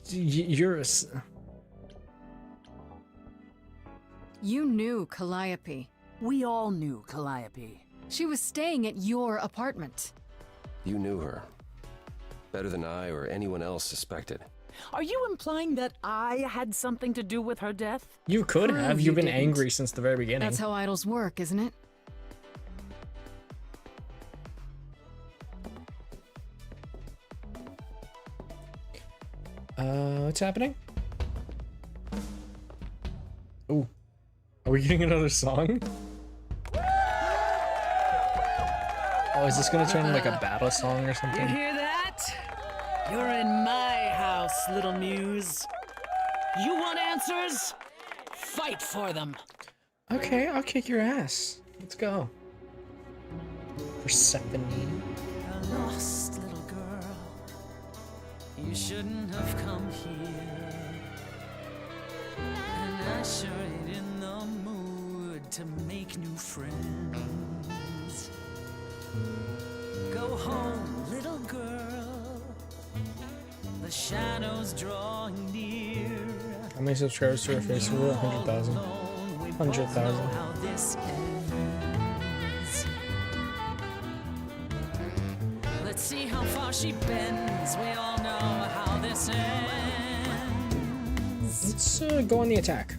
S1: You're a...
S2: You knew Calliope.
S8: We all knew Calliope.
S2: She was staying at your apartment.
S11: You knew her. Better than I or anyone else suspected.
S8: Are you implying that I had something to do with her death?
S1: You could
S2: Prove
S1: have.
S2: you
S1: You've been
S2: didn't.
S1: angry since the very beginning.
S2: That's how idols work, isn't it?
S1: What's happening? Oh, are we getting another song? Oh, is this gonna turn into like a battle song or
S8: You
S1: something?
S8: hear that? You're in my house, little muse. You want answers? Fight for them.
S1: Okay, I'll kick your ass. Let's go. Persephone.
S13: A lost little girl. You shouldn't have come here. And I sure ain't in the mood to make new friends. Go home, little girl. The shadows drawing near.
S1: How many subscribers to her Facebook? 100,000. 100,000.
S13: How this ends. Let's see how far she bends. We all know how this ends.
S1: Let's go on the attack.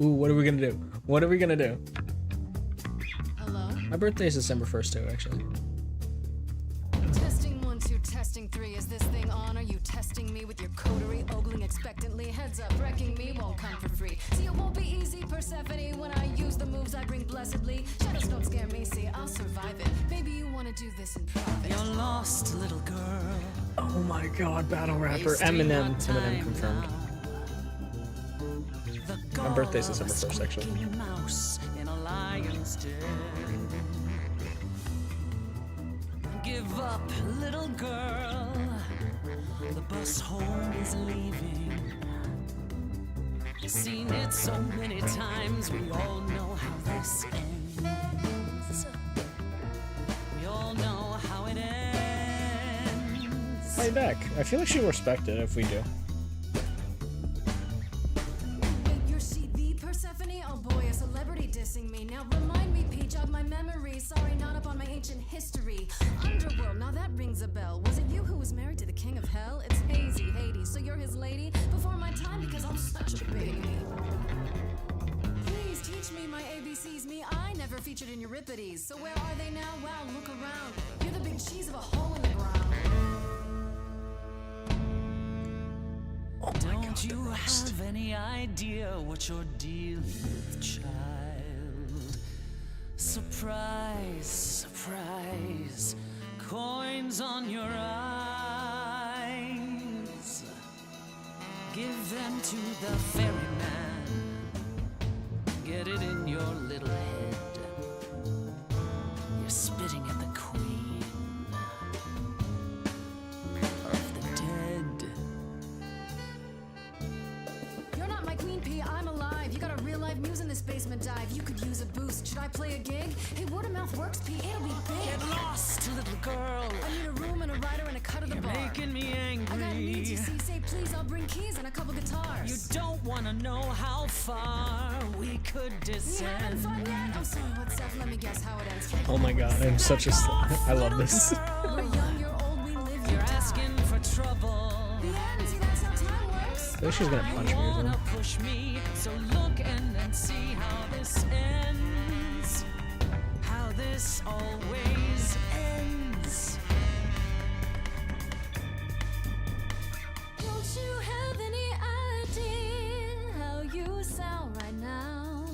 S1: Ooh, what are we gonna do? What are we gonna do?
S2: Hello?
S1: My birthday is December 1st too, actually.
S2: Testing 1, 2, testing 3. Is this thing on? Are you testing me with your coterie, ogling expectantly? Heads up, wrecking me won't come for free. See, it won't be easy, Persephone. When I use the moves I bring blessedly, shadows don't scare me. See, I'll survive it. Maybe you want to do this in private.
S13: You're lost, little girl.
S1: Oh my god, battle rapper. Eminem. Eminem confirmed. My birthday's December 1st, actually.
S13: Mouse in a lion's den. Give up, little girl. The bus home is leaving. Seen it so many times. We all know how this ends. We all know how it ends.
S1: Fight back. I feel like she'll respect it if we do.
S2: Wait, you're CV, Persephone? Oh boy, a celebrity dissing me. Now remind me, Peach, of my memory. Sorry, not up on my ancient history. Underworld, now that rings a bell. Was it you who was married to the king of hell? It's hazy, Hades, so you're his lady? Before my time, because I'm such a baby. Please teach me my ABCs. Me, I never featured in Euripides. So where are they now? Wow, look around. You're the big cheese of a hole in the ground.
S13: Don't you have any idea what you're dealing with, child? Surprise, surprise, coins on your eyes. Give them to the ferryman. Get it in your little head. You're spitting at the queen of the dead.
S2: You're not my queen pea, I'm alive. You got a real life muse in this basement dive. You could use a boost. Should I play a gig? Hey, word of mouth works, P. It'll be big.
S13: Get lost, little girl.
S2: I need a room and a rider and a cut of the
S13: You're
S2: bar.
S13: making me
S2: I got needs, you
S13: angry.
S2: see. Say please, I'll bring keys and a couple guitars.
S13: You don't want to know how far we could
S2: You having
S13: descend.
S2: fun yet? Oh, sorry, what's up? Let me guess how it ends.
S1: Oh my god, I'm such a I love this.
S2: We're young, you're old, we live, you
S13: You're
S2: die.
S13: asking for trouble.
S2: The end, see, that's how time works.
S1: I think she's gonna punch me or
S13: Wanna
S1: something.
S13: push me, so look and see how this ends. How this always ends.
S2: Don't you have any idea how you sound right now?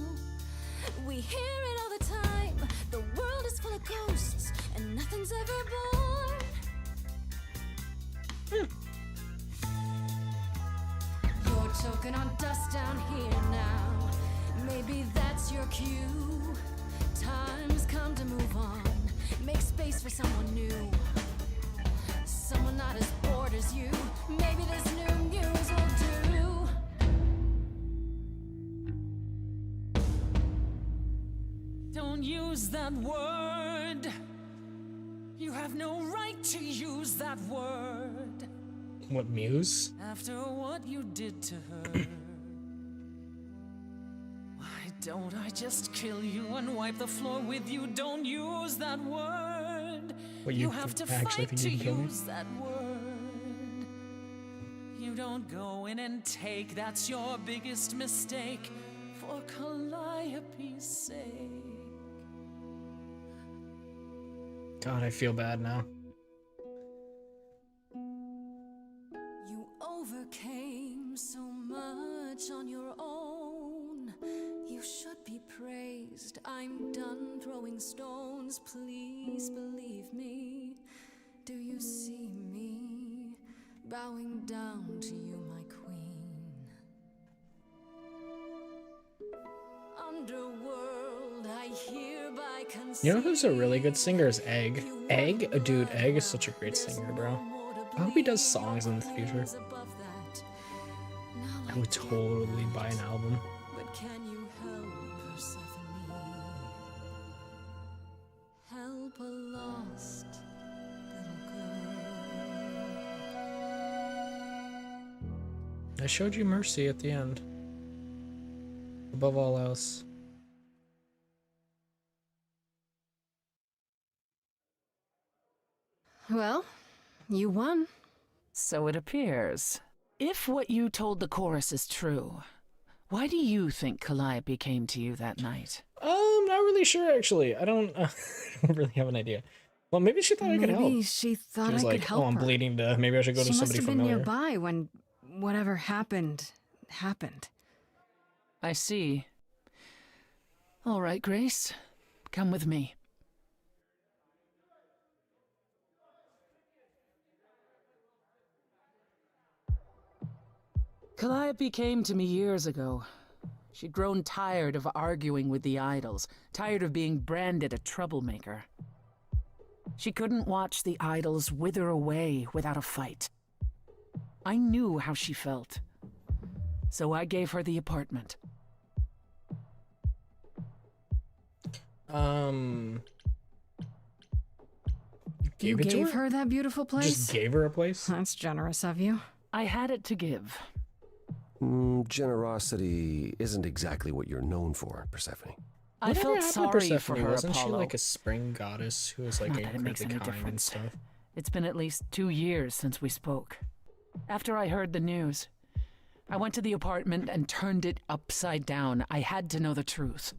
S2: We hear it all the time. The world is full of ghosts, and nothing's ever born. You're choking on dust down here now. Maybe that's your cue. Time's come to move on. Make space for someone new. Someone not as bored as you. Maybe this new muse will do.
S13: Don't use that word. You have no right to use that word.
S1: What, muse?
S13: After what you did to her. Why don't I just kill you and wipe the floor with you? Don't use that word.
S1: What,
S13: you have to
S1: actually
S13: fight
S1: think
S13: to
S1: you can kill me?
S13: use that word. You don't go in and take. That's your biggest mistake. For Calliope's sake.
S1: God, I feel bad now.
S2: You overcame so much on your own. You should be praised. I'm done throwing stones. Please believe me. Do you see me bowing down to you, my queen? Underworld, I hereby concede.
S1: You know who's a really good singer is Egg. Egg? Dude, Egg is such a great singer, bro. I hope he does songs in the future. I would totally buy an album.
S2: But can you help Persephone? Help a lost little girl.
S1: I showed you mercy at the end. Above all else.
S10: Well, you won.
S8: So it appears. If what you told the chorus is true, why do you think Calliope came to you that night?
S1: Not really sure, actually. I don't really have an idea. Well, maybe she thought I could help.
S10: Maybe she thought
S1: She was
S10: I
S1: like,
S10: could help
S1: oh, I'm
S10: her.
S1: bleeding to... Maybe I should go to
S10: She must
S1: somebody
S10: have been
S1: familiar.
S10: nearby when whatever happened, happened.
S8: I see. All right, Grace. Come with me. Calliope came to me years ago. She'd grown tired of arguing with the idols, tired of being branded a troublemaker. She couldn't watch the idols wither away without a fight. I knew how she felt, so I gave her the apartment.
S10: You
S1: Gave it to
S10: gave her that beautiful place?
S1: Just gave her a place?
S10: That's generous of you.
S8: I had it to give.
S11: Generosity isn't exactly what you're known for, Persephone.
S8: I
S1: Whatever
S8: felt
S1: happened to
S8: sorry
S1: Persephone?
S8: for her,
S1: Wasn't she
S8: Apollo.
S1: like a spring goddess who was like
S8: Not that it makes
S1: incredibly
S8: any
S1: kind and
S8: difference.
S1: stuff?
S8: It's been at least 2 years since we spoke. After I heard the news, I went to the apartment and turned it upside down. I had to know the truth.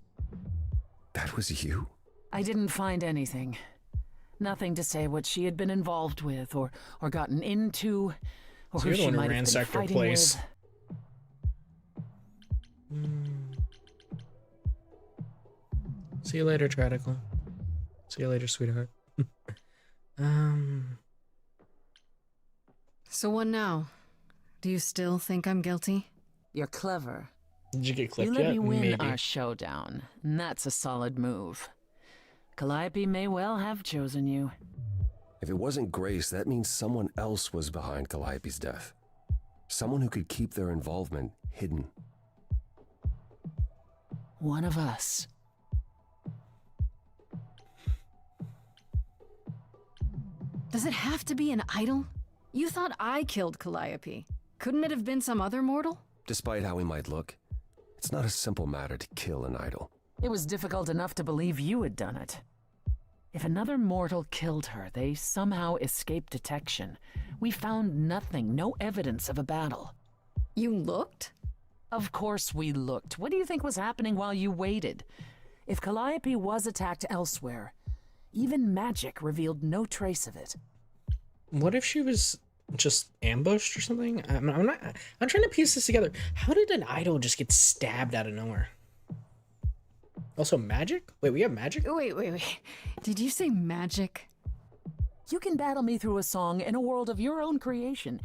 S11: That was you?
S8: I didn't find anything. Nothing to say what she had been involved with or gotten into, or
S1: So
S8: who
S1: you're the
S8: she
S1: one who
S8: might have been
S1: ransacked her
S8: fighting
S1: place.
S8: with.
S1: See you later, Tradical. See you later, sweetheart.
S10: So what now? Do you still think I'm guilty?
S8: You're clever.
S1: Did you get
S8: You
S1: clipped
S8: let
S1: yet?
S8: me win
S1: Maybe.
S8: our showdown, and that's a solid move. Calliope may well have chosen you.
S11: If it wasn't Grace, that means someone else was behind Calliope's death. Someone who could keep their involvement hidden.
S8: One of us.
S10: Does it have to be an idol? You thought I killed Calliope. Couldn't it have been some other mortal?
S11: Despite how he might look, it's not a simple matter to kill an idol.
S8: It was difficult enough to believe you had done it. If another mortal killed her, they somehow escaped detection. We found nothing, no evidence of a battle.
S10: You looked?
S8: Of course we looked. What do you think was happening while you waited? If Calliope was attacked elsewhere, Even magic revealed no trace of it.
S1: What if she was just ambushed or something? I'm trying to piece this together. How did an idol just get stabbed out of nowhere? Also magic? Wait, we have magic?
S10: Wait. Did you say magic?
S8: You can battle me through a song in a world of your own creation,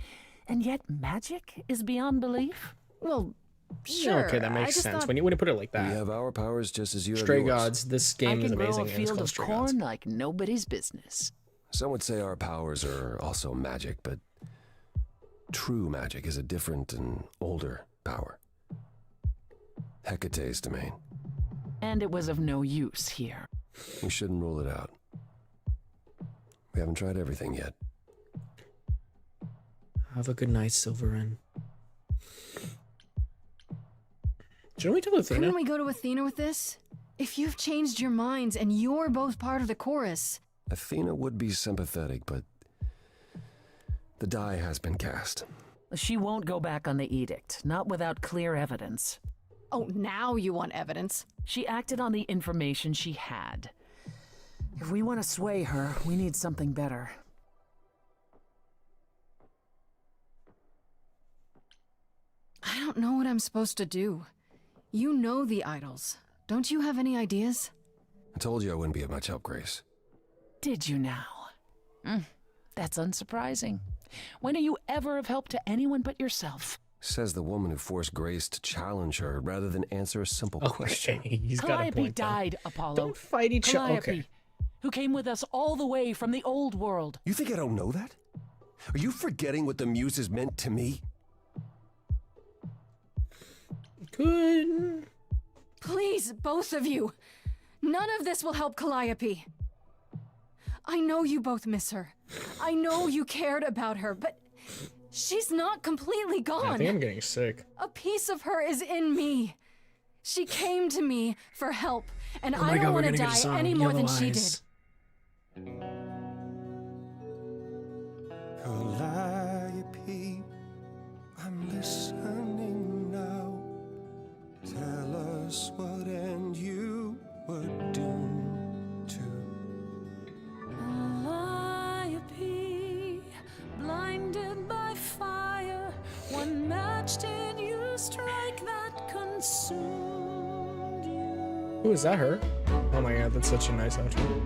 S8: and yet magic is beyond belief?
S10: Well, sure.
S1: Okay, that makes sense. When you put it like that.
S11: We have our powers just as you have
S1: Stray
S11: yours.
S1: Gods. This game is amazing.
S8: I can grow a
S1: And it's
S8: field
S1: called
S8: of
S1: Stray
S8: corn
S1: Gods.
S8: like nobody's business.
S11: Some would say our powers are also magic, but true magic is a different and older power. Hecate's domain.
S8: And it was of no use here.
S11: We shouldn't rule it out. We haven't tried everything yet.
S1: Have a good night, Silverin. Shouldn't we tell Athena?
S10: Couldn't we go to Athena with this? If you've changed your minds and you're both part of the chorus.
S11: Athena would be sympathetic, but the die has been cast.
S8: She won't go back on the edict, not without clear evidence.
S10: Oh, now you want evidence?
S8: She acted on the information she had. If we want to sway her, we need something better.
S10: I don't know what I'm supposed to do. You know the idols. Don't you have any ideas?
S11: I told you I wouldn't be of much help, Grace.
S8: Did you now? That's unsurprising. When are you ever of help to anyone but yourself?
S11: Says the woman who forced Grace to challenge her rather than answer a simple question.
S1: He's got a
S8: Calliope
S1: point.
S8: died, Apollo.
S1: Don't fight each other.
S8: Calliope,
S1: Okay.
S8: who came with us all the way from the old world.
S11: You think I don't know that? Are you forgetting what the Muses meant to me?
S1: Good.
S10: Please, both of you. None of this will help Calliope. I know you both miss her. I know you cared about her, but she's not completely gone.
S1: I think I'm getting sick.
S10: A piece of her is in me. She came to me for help, and
S1: Oh my
S10: I don't
S1: God, we're
S10: want to
S1: gonna get a
S10: die
S1: song,
S10: any more than
S1: Yellow
S10: she did.
S1: Eyes.
S9: Calliope, I'm listening now. Tell us what end you were doomed to.
S6: Calliope, blinded by fire, one match did you strike that consumed you.
S1: Who is that? Her? Oh my God, that's such a nice outro.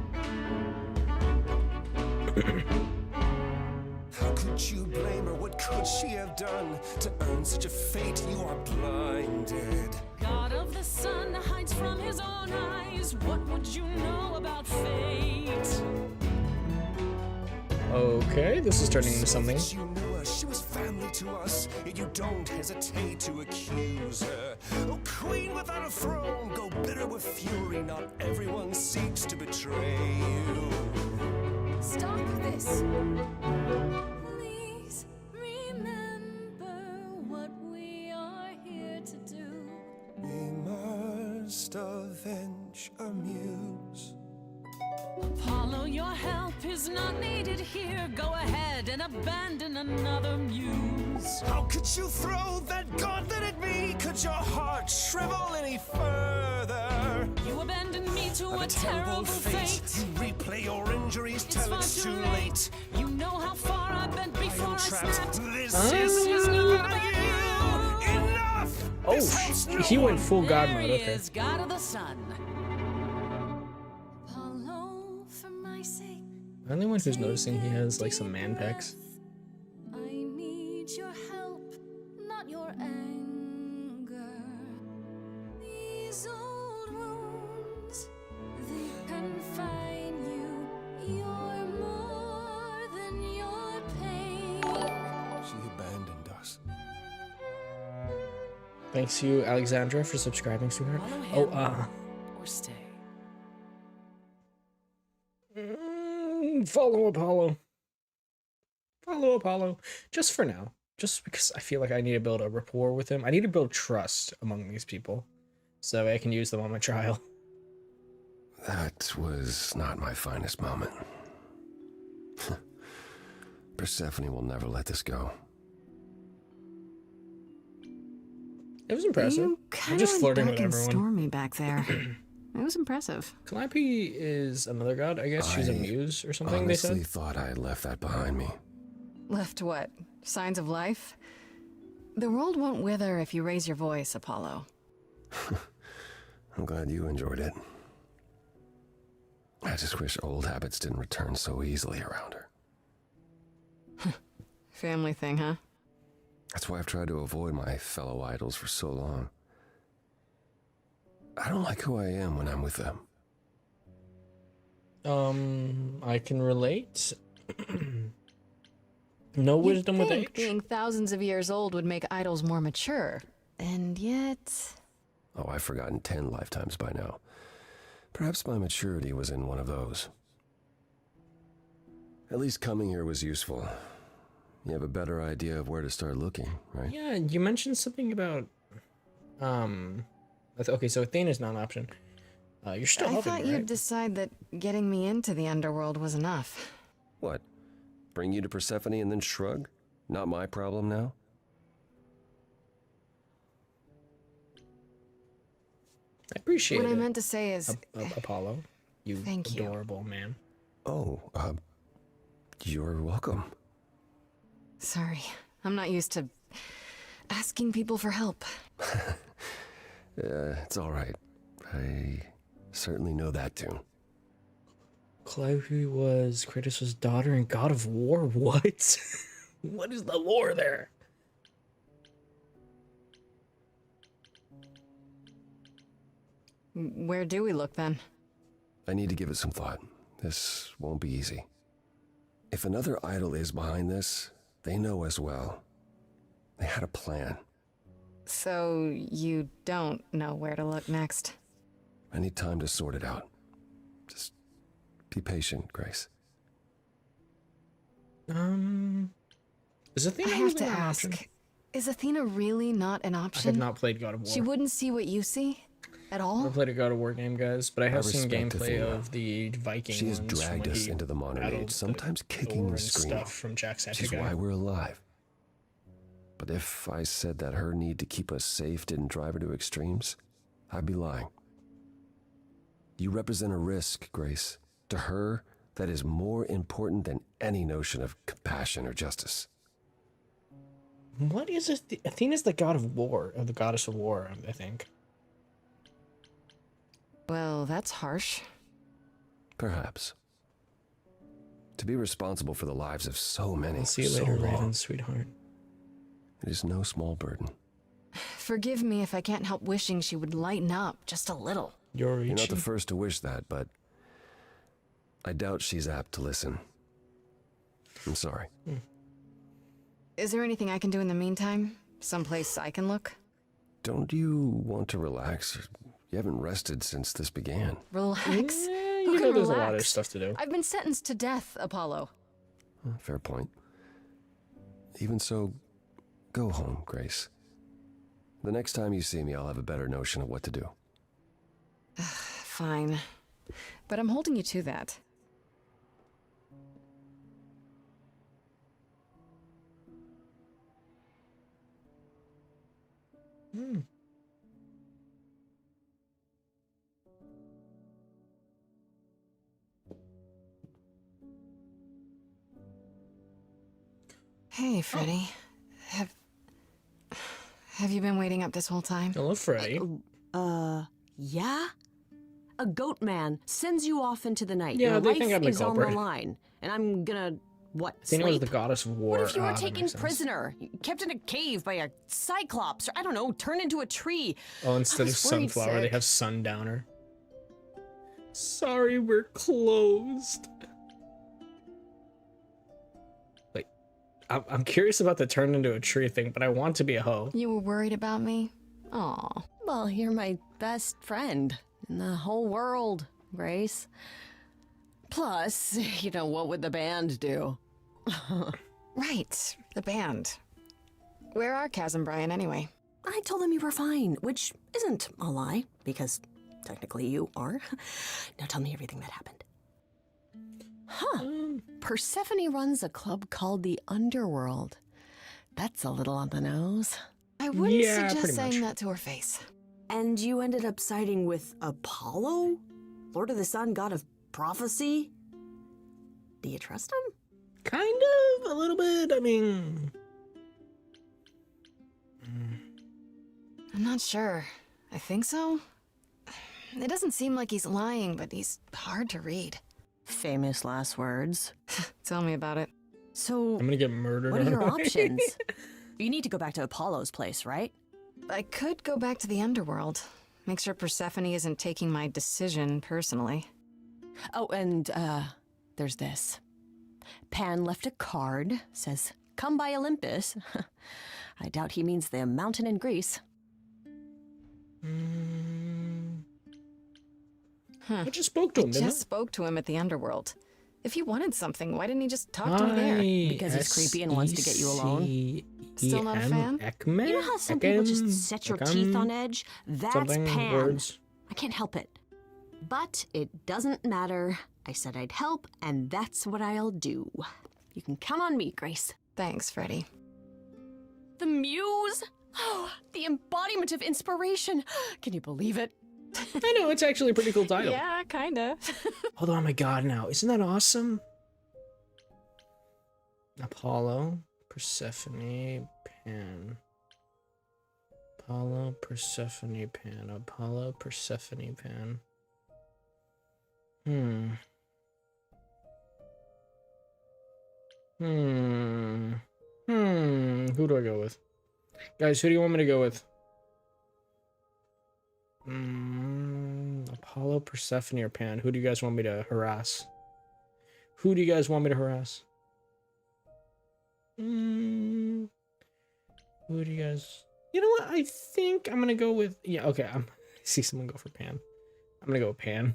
S9: How could you blame her? What could she have done to earn such a fate? You are blinded.
S6: God of the sun hides from his own eyes. What would you know about fate?
S1: Okay, this is turning into something.
S9: You knew her, she was family to us, yet you don't hesitate to accuse her. Oh, queen without a throne, go bitter with fury. Not everyone seeks to betray you.
S2: Stop this.
S6: Please remember what we are here to do.
S9: We must avenge our muse.
S6: Apollo, your help is not needed here. Go ahead and abandon another muse.
S9: How could you throw that gauntlet at me? Could your heart shrivel any further?
S6: You abandoned me to a terrible fate.
S9: You replay your injuries
S6: It's
S9: till
S6: far
S9: it's
S6: too
S9: too
S6: late.
S9: late.
S6: You know how far I've been before I
S9: Trapped.
S6: snapped.
S9: This is not about you. Enough.
S1: Oh,
S9: This helps no
S1: he went
S9: one.
S1: full God
S6: There
S1: mode.
S6: he
S1: Okay.
S6: is, God of the sun.
S2: Apollo, for my sake,
S1: I'm the only one who's noticing he has like some man pecs.
S2: I need your help, not your anger. These old wounds, they confine you. You're more than your pain.
S9: She abandoned us.
S1: Thanks to Alexandra for subscribing, sweetheart.
S6: Follow
S1: Oh,
S6: him or stay.
S1: Follow Apollo. Follow Apollo. Just for now. Just because I feel like I need to build a rapport with him. I need to build trust among these people. So that way I can use them on my trial.
S11: That was not my finest moment. Persephone will never let this go.
S1: It was impressive.
S7: You
S1: I'm just
S7: kinda
S1: flirting
S7: went
S1: with
S7: back and
S1: everyone.
S7: stormy back there.
S10: It was impressive.
S1: Calliope is another god. I guess she's a muse or something, they said.
S11: I honestly thought I had left that behind me.
S10: Left what? Signs of life? The world won't wither if you raise your voice, Apollo.
S11: I'm glad you enjoyed it. I just wish old habits didn't return so easily around her.
S10: Family thing, huh?
S11: That's why I've tried to avoid my fellow idols for so long. I don't like who I am when I'm with them.
S1: I can relate. No wisdom with age.
S10: Being thousands of years old would make idols more mature. And yet...
S11: Oh, I've forgotten 10 lifetimes by now. Perhaps my maturity was in one of those. At least coming here was useful. You have a better idea of where to start looking, right?
S1: Yeah, you mentioned something about... Okay, so Athena's not an option. You're still
S10: I
S1: helping,
S10: thought
S1: right?
S10: you'd decide that getting me into the underworld was enough.
S11: What? Bring you to Persephone and then shrug? Not my problem now?
S1: I appreciate
S10: What
S1: it.
S10: I meant to say is...
S1: Apollo, you
S10: Thank you.
S1: adorable man.
S11: Oh, you're welcome.
S10: Sorry, I'm not used to asking people for help.
S11: It's all right. I certainly know that tune.
S1: Calliope was Kratos' daughter and god of war. What? What is the lore there?
S10: Where do we look then?
S11: I need to give it some thought. This won't be easy. If another idol is behind this, they know as well. They had a plan.
S10: So you don't know where to look next?
S11: I need time to sort it out. Just be patient, Grace.
S1: Is Athena
S10: I have
S1: really
S10: to
S1: an
S10: ask,
S1: option?
S10: is Athena really not an
S1: I
S10: option?
S1: have not played God of War.
S10: She wouldn't see what you see? At all?
S1: I've played a God of War game, guys, but I have seen
S11: respect
S1: gameplay
S11: Athena.
S1: of the Viking
S11: She has
S1: ones from
S11: dragged
S1: when
S11: us
S1: he
S11: into the modern
S1: battled
S11: age, sometimes kicking
S1: Thor
S11: and
S1: and
S11: screaming.
S1: stuff from Jacksepticeye.
S11: She's why we're alive. But if I said that her need to keep us safe didn't drive her to extremes, I'd be lying. You represent a risk, Grace. To her, that is more important than any notion of compassion or justice.
S1: What is it? Athena's the god of war, or the goddess of war, I think.
S10: Well, that's harsh.
S11: Perhaps. To be responsible for the lives of so many
S1: I'll see you
S11: so
S1: later,
S11: long,
S1: Raven, sweetheart.
S11: it is no small burden.
S10: Forgive me if I can't help wishing she would lighten up just a little.
S11: You're not the first to wish that, but I doubt she's apt to listen. I'm sorry.
S10: Is there anything I can do in the meantime? Someplace I can look?
S11: Don't you want to relax? You haven't rested since this began.
S10: Relax?
S1: You
S10: Who
S1: know
S10: can
S1: there's a lot of
S10: relax?
S1: stuff to do.
S10: I've been sentenced to death, Apollo.
S11: Fair point. Even so, go home, Grace. The next time you see me, I'll have a better notion of what to do.
S10: Fine. But I'm holding you to that. Hey, Freddy. Have you been waiting up this whole time?
S1: Hello, Freddy.
S14: Yeah? A goat man sends you off into the night.
S1: Yeah,
S14: Your
S1: they
S14: life
S1: think I'm the
S14: is on the
S1: culprit.
S14: line. And I'm gonna, what,
S1: Athena was
S14: sleep?
S1: the goddess of war.
S14: What if you were
S1: that
S14: taken
S1: makes sense.
S14: prisoner, kept in a cave by a cyclops, or I don't know, turned into a tree?
S1: Oh, instead of
S14: was worried
S1: sunflower, they
S14: sick.
S1: have sundowner. Sorry, we're closed. Wait, I'm curious about the turn into a tree thing, but I want to be a hoe.
S10: You were worried about me? Aw.
S14: Well, you're my best friend in the whole world, Grace. Plus, you know, what would the band do?
S10: Right, the band. Where are Kaz and Brian anyway?
S14: I told them you were fine, which isn't a lie, because technically you are. Now tell me everything that happened. Huh. Persephone runs a club called the Underworld. That's a little on the nose.
S10: I wouldn't
S1: Yeah,
S10: suggest
S1: pretty
S10: saying
S1: much.
S10: that to her face.
S14: And you ended up siding with Apollo? Lord of the Sun, god of prophecy? Do you trust him?
S1: Kind of, a little bit. I mean,
S10: I'm not sure. I think so. It doesn't seem like he's lying, but he's hard to read.
S14: Famous last words.
S10: Tell me about it.
S14: So,
S1: I'm gonna get murdered.
S14: what are your
S1: right away.
S14: options? You need to go back to Apollo's place, right?
S10: I could go back to the underworld. Make sure Persephone isn't taking my decision personally.
S14: Oh, and, there's this. Pan left a card, says, "Come by Olympus." I doubt he means the mountain in Greece.
S1: I just spoke to him, didn't I?
S10: Just spoke to him at the underworld. If he wanted something, why didn't he just talk to me there?
S14: Because he's creepy and wants to get you alone.
S10: Still not a fan?
S1: Ekman?
S14: You know how some people just set your teeth on edge? That's
S1: something,
S14: Pan.
S1: words.
S14: I can't help it. But it doesn't matter. I said I'd help, and that's what I'll do. You can count on me, Grace.
S10: Thanks, Freddie.
S14: The muse? Oh, the embodiment of inspiration. Can you believe it?
S1: I know, it's actually a pretty cool title.
S10: Yeah, kinda.
S1: Hold on, my god, now. Isn't that awesome? Apollo, Persephone, Pan. Apollo, Persephone, Pan. Apollo, Persephone, Pan. Who do I go with? Guys, who do you want me to go with? Apollo, Persephone, or Pan? Who do you guys want me to harass? Who do you guys want me to harass? Who do you guys... You know what? I think I'm gonna go with... Yeah, okay. I see someone go for Pan. I'm gonna go with Pan.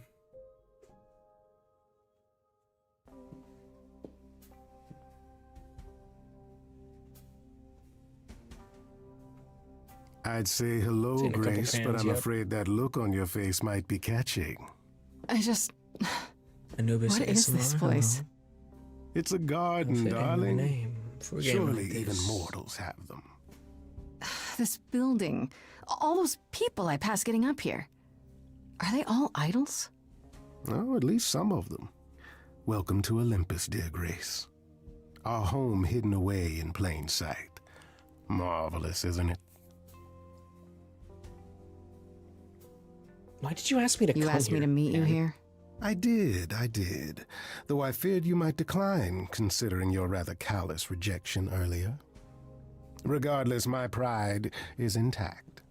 S9: I'd say hello,
S1: Seen a couple
S9: Grace, but
S1: fans,
S9: I'm
S1: yep.
S9: afraid that look on your face might be catching.
S10: I just...
S1: Anubis
S10: What is this
S1: ASMR,
S10: place?
S9: It's a garden,
S1: Fitting the
S9: darling.
S1: name for a game
S9: Surely
S1: like
S9: even
S1: this.
S9: mortals have them.
S10: This building. All those people I pass getting up here. Are they all idols?
S9: Oh, at least some of them. Welcome to Olympus, dear Grace. Our home hidden away in plain sight. Marvelous, isn't it?
S1: Why did you ask me to come
S10: You
S1: here?
S10: asked me to meet you
S1: man?
S10: here?
S9: I did. Though I feared you might decline, considering your rather callous rejection earlier. Regardless, my pride is intact,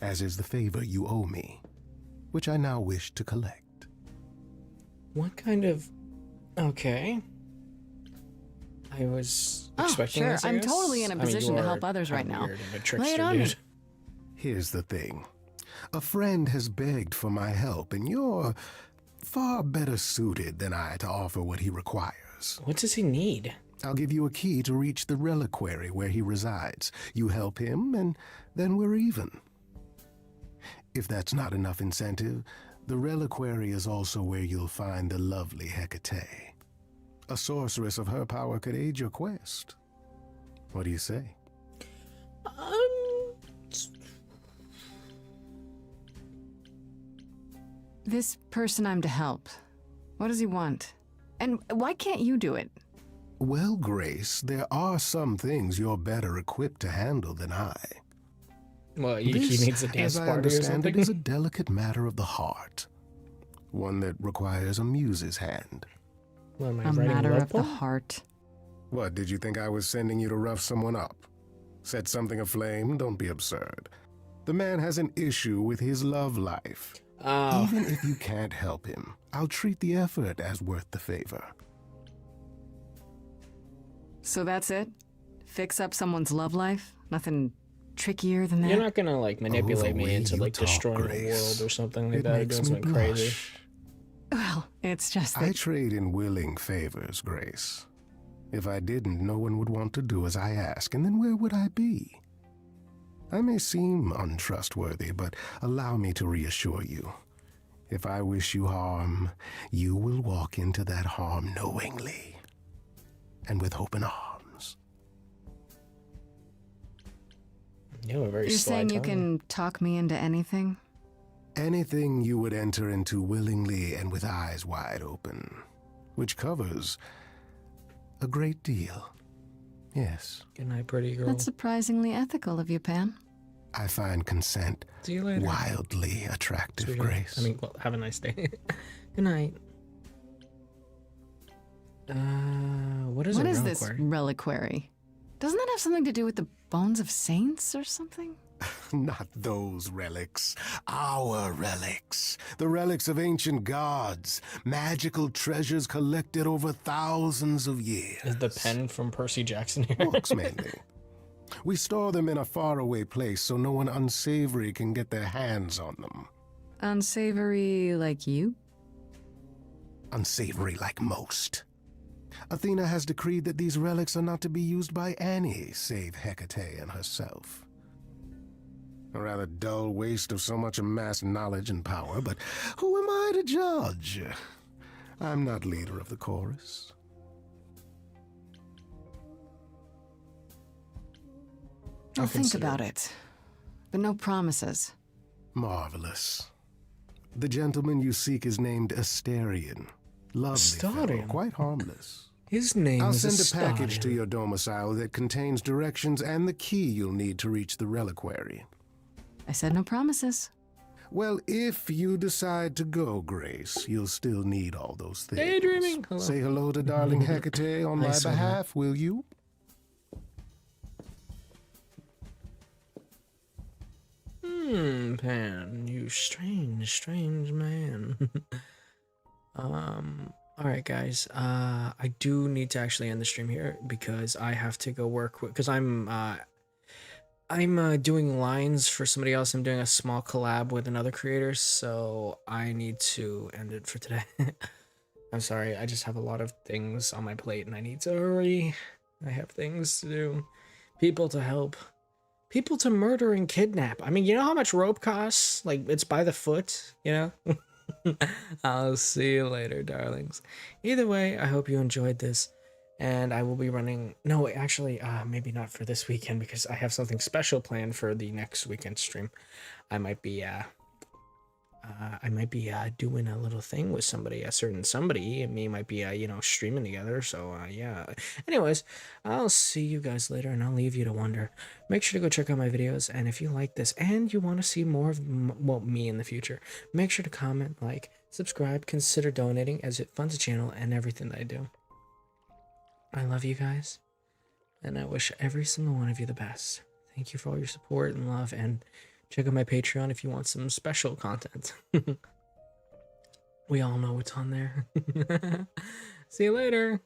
S9: as is the favor you owe me, which I now wish to collect.
S1: What kind of... Okay. I was expecting
S10: sure.
S1: this, I
S10: I'm
S1: guess.
S10: totally in a
S1: I mean,
S10: position
S1: you
S10: to help
S1: are
S10: others right
S1: kinda
S10: now.
S1: weird and a
S10: Lay it
S1: trickster,
S10: on me.
S1: dude.
S9: Here's the thing. A friend has begged for my help, and you're far better suited than I to offer what he requires.
S1: What does he need?
S9: I'll give you a key to reach the reliquary where he resides. You help him, and then we're even. If that's not enough incentive, the reliquary is also where you'll find the lovely Hecate. A sorceress of her power could aid your quest. What do you say?
S10: This person I'm to help. What does he want? And why can't you do it?
S9: Well, Grace, there are some things you're better equipped to handle than I.
S1: Well, he
S9: This,
S1: needs a dance
S9: as I
S1: party or
S9: understand
S1: something.
S9: it, is a delicate matter of the heart. One that requires a muse's hand.
S1: What, am I
S10: A
S1: writing
S10: matter
S1: love
S10: of the
S1: poem?
S10: heart.
S9: What, did you think I was sending you to rough someone up? Set something aflame? Don't be absurd. The man has an issue with his love life.
S1: Oh.
S9: Even if you can't help him, I'll treat the effort as worth the favor.
S10: So that's it? Fix up someone's love life? Nothing trickier than that?
S1: You're not gonna like manipulate
S9: the
S1: me
S9: way
S1: into
S9: you
S1: like
S9: talk,
S1: destroying the
S9: Grace.
S1: world or something like
S9: It
S1: that, or
S9: makes
S1: doing
S9: me
S1: something crazy.
S9: blush.
S10: Well, it's just
S9: I
S10: that...
S9: trade in willing favors, Grace. If I didn't, no one would want to do as I ask, and then where would I be? I may seem untrustworthy, but allow me to reassure you. If I wish you harm, you will walk into that harm knowingly and with open arms.
S1: You have a very
S10: You're
S1: sly
S10: saying you
S1: tongue.
S10: can talk me into anything?
S9: Anything you would enter into willingly and with eyes wide open, which covers a great deal. Yes.
S1: Good night, pretty girl.
S10: That's surprisingly ethical of you, Pan.
S9: I find consent
S1: See you later.
S9: wildly attractive,
S1: Sweetheart.
S9: Grace.
S1: I mean, well, have a nice day. Good night. What is
S10: this reliquary? Doesn't that have something to do with the bones of saints or something?
S9: Not those relics. Our relics. The relics of ancient gods. Magical treasures collected over thousands of years.
S1: Is the pen from Percy Jackson here?
S9: Books, mainly. We store them in a faraway place so no one unsavory can get their hands on them.
S10: Unsavory like you?
S9: Unsavory like most. Athena has decreed that these relics are not to be used by any save Hecate and herself. A rather dull waste of so much amassed knowledge and power, but who am I to judge? I'm not leader of the chorus.
S10: I'll think about it. But no promises.
S9: Marvelous. The gentleman you seek is named Asterion. Lovely fellow, quite harmless.
S1: His name
S9: I'll
S1: is
S9: send a package
S1: Astarion.
S9: to your domicile that contains directions and the key you'll need to reach the reliquary.
S10: I said no promises.
S9: Well, if you decide to go, Grace, you'll still need all those things.
S1: Daydreaming. Hello.
S9: Say hello to darling Hecate on
S1: Hi,
S9: my
S1: sweetheart.
S9: behalf, will you?
S1: Pan, you strange man. Alright guys, I do need to actually end the stream here because I have to go work with, because I'm doing lines for somebody else. I'm doing a small collab with another creator, so I need to end it for today. I'm sorry, I just have a lot of things on my plate and I need to hurry. I have things to do, people to help. People to murder and kidnap. I mean, you know how much rope costs? Like, it's by the foot, you know? I'll see you later, darlings. Either way, I hope you enjoyed this. And I will be running... No, actually, maybe not for this weekend because I have something special planned for the next weekend stream. I might be doing a little thing with somebody, a certain somebody, and me might be, you know, streaming together. So, yeah. Anyways, I'll see you guys later, and I'll leave you to wonder. Make sure to go check out my videos, and if you like this and you want to see more of me in the future, make sure to comment, like, subscribe, consider donating, as it funds the channel and everything that I do. I love you guys, and I wish every single one of you the best. Thank you for all your support and love, and check out my Patreon if you want some special content. We all know what's on there. See you later.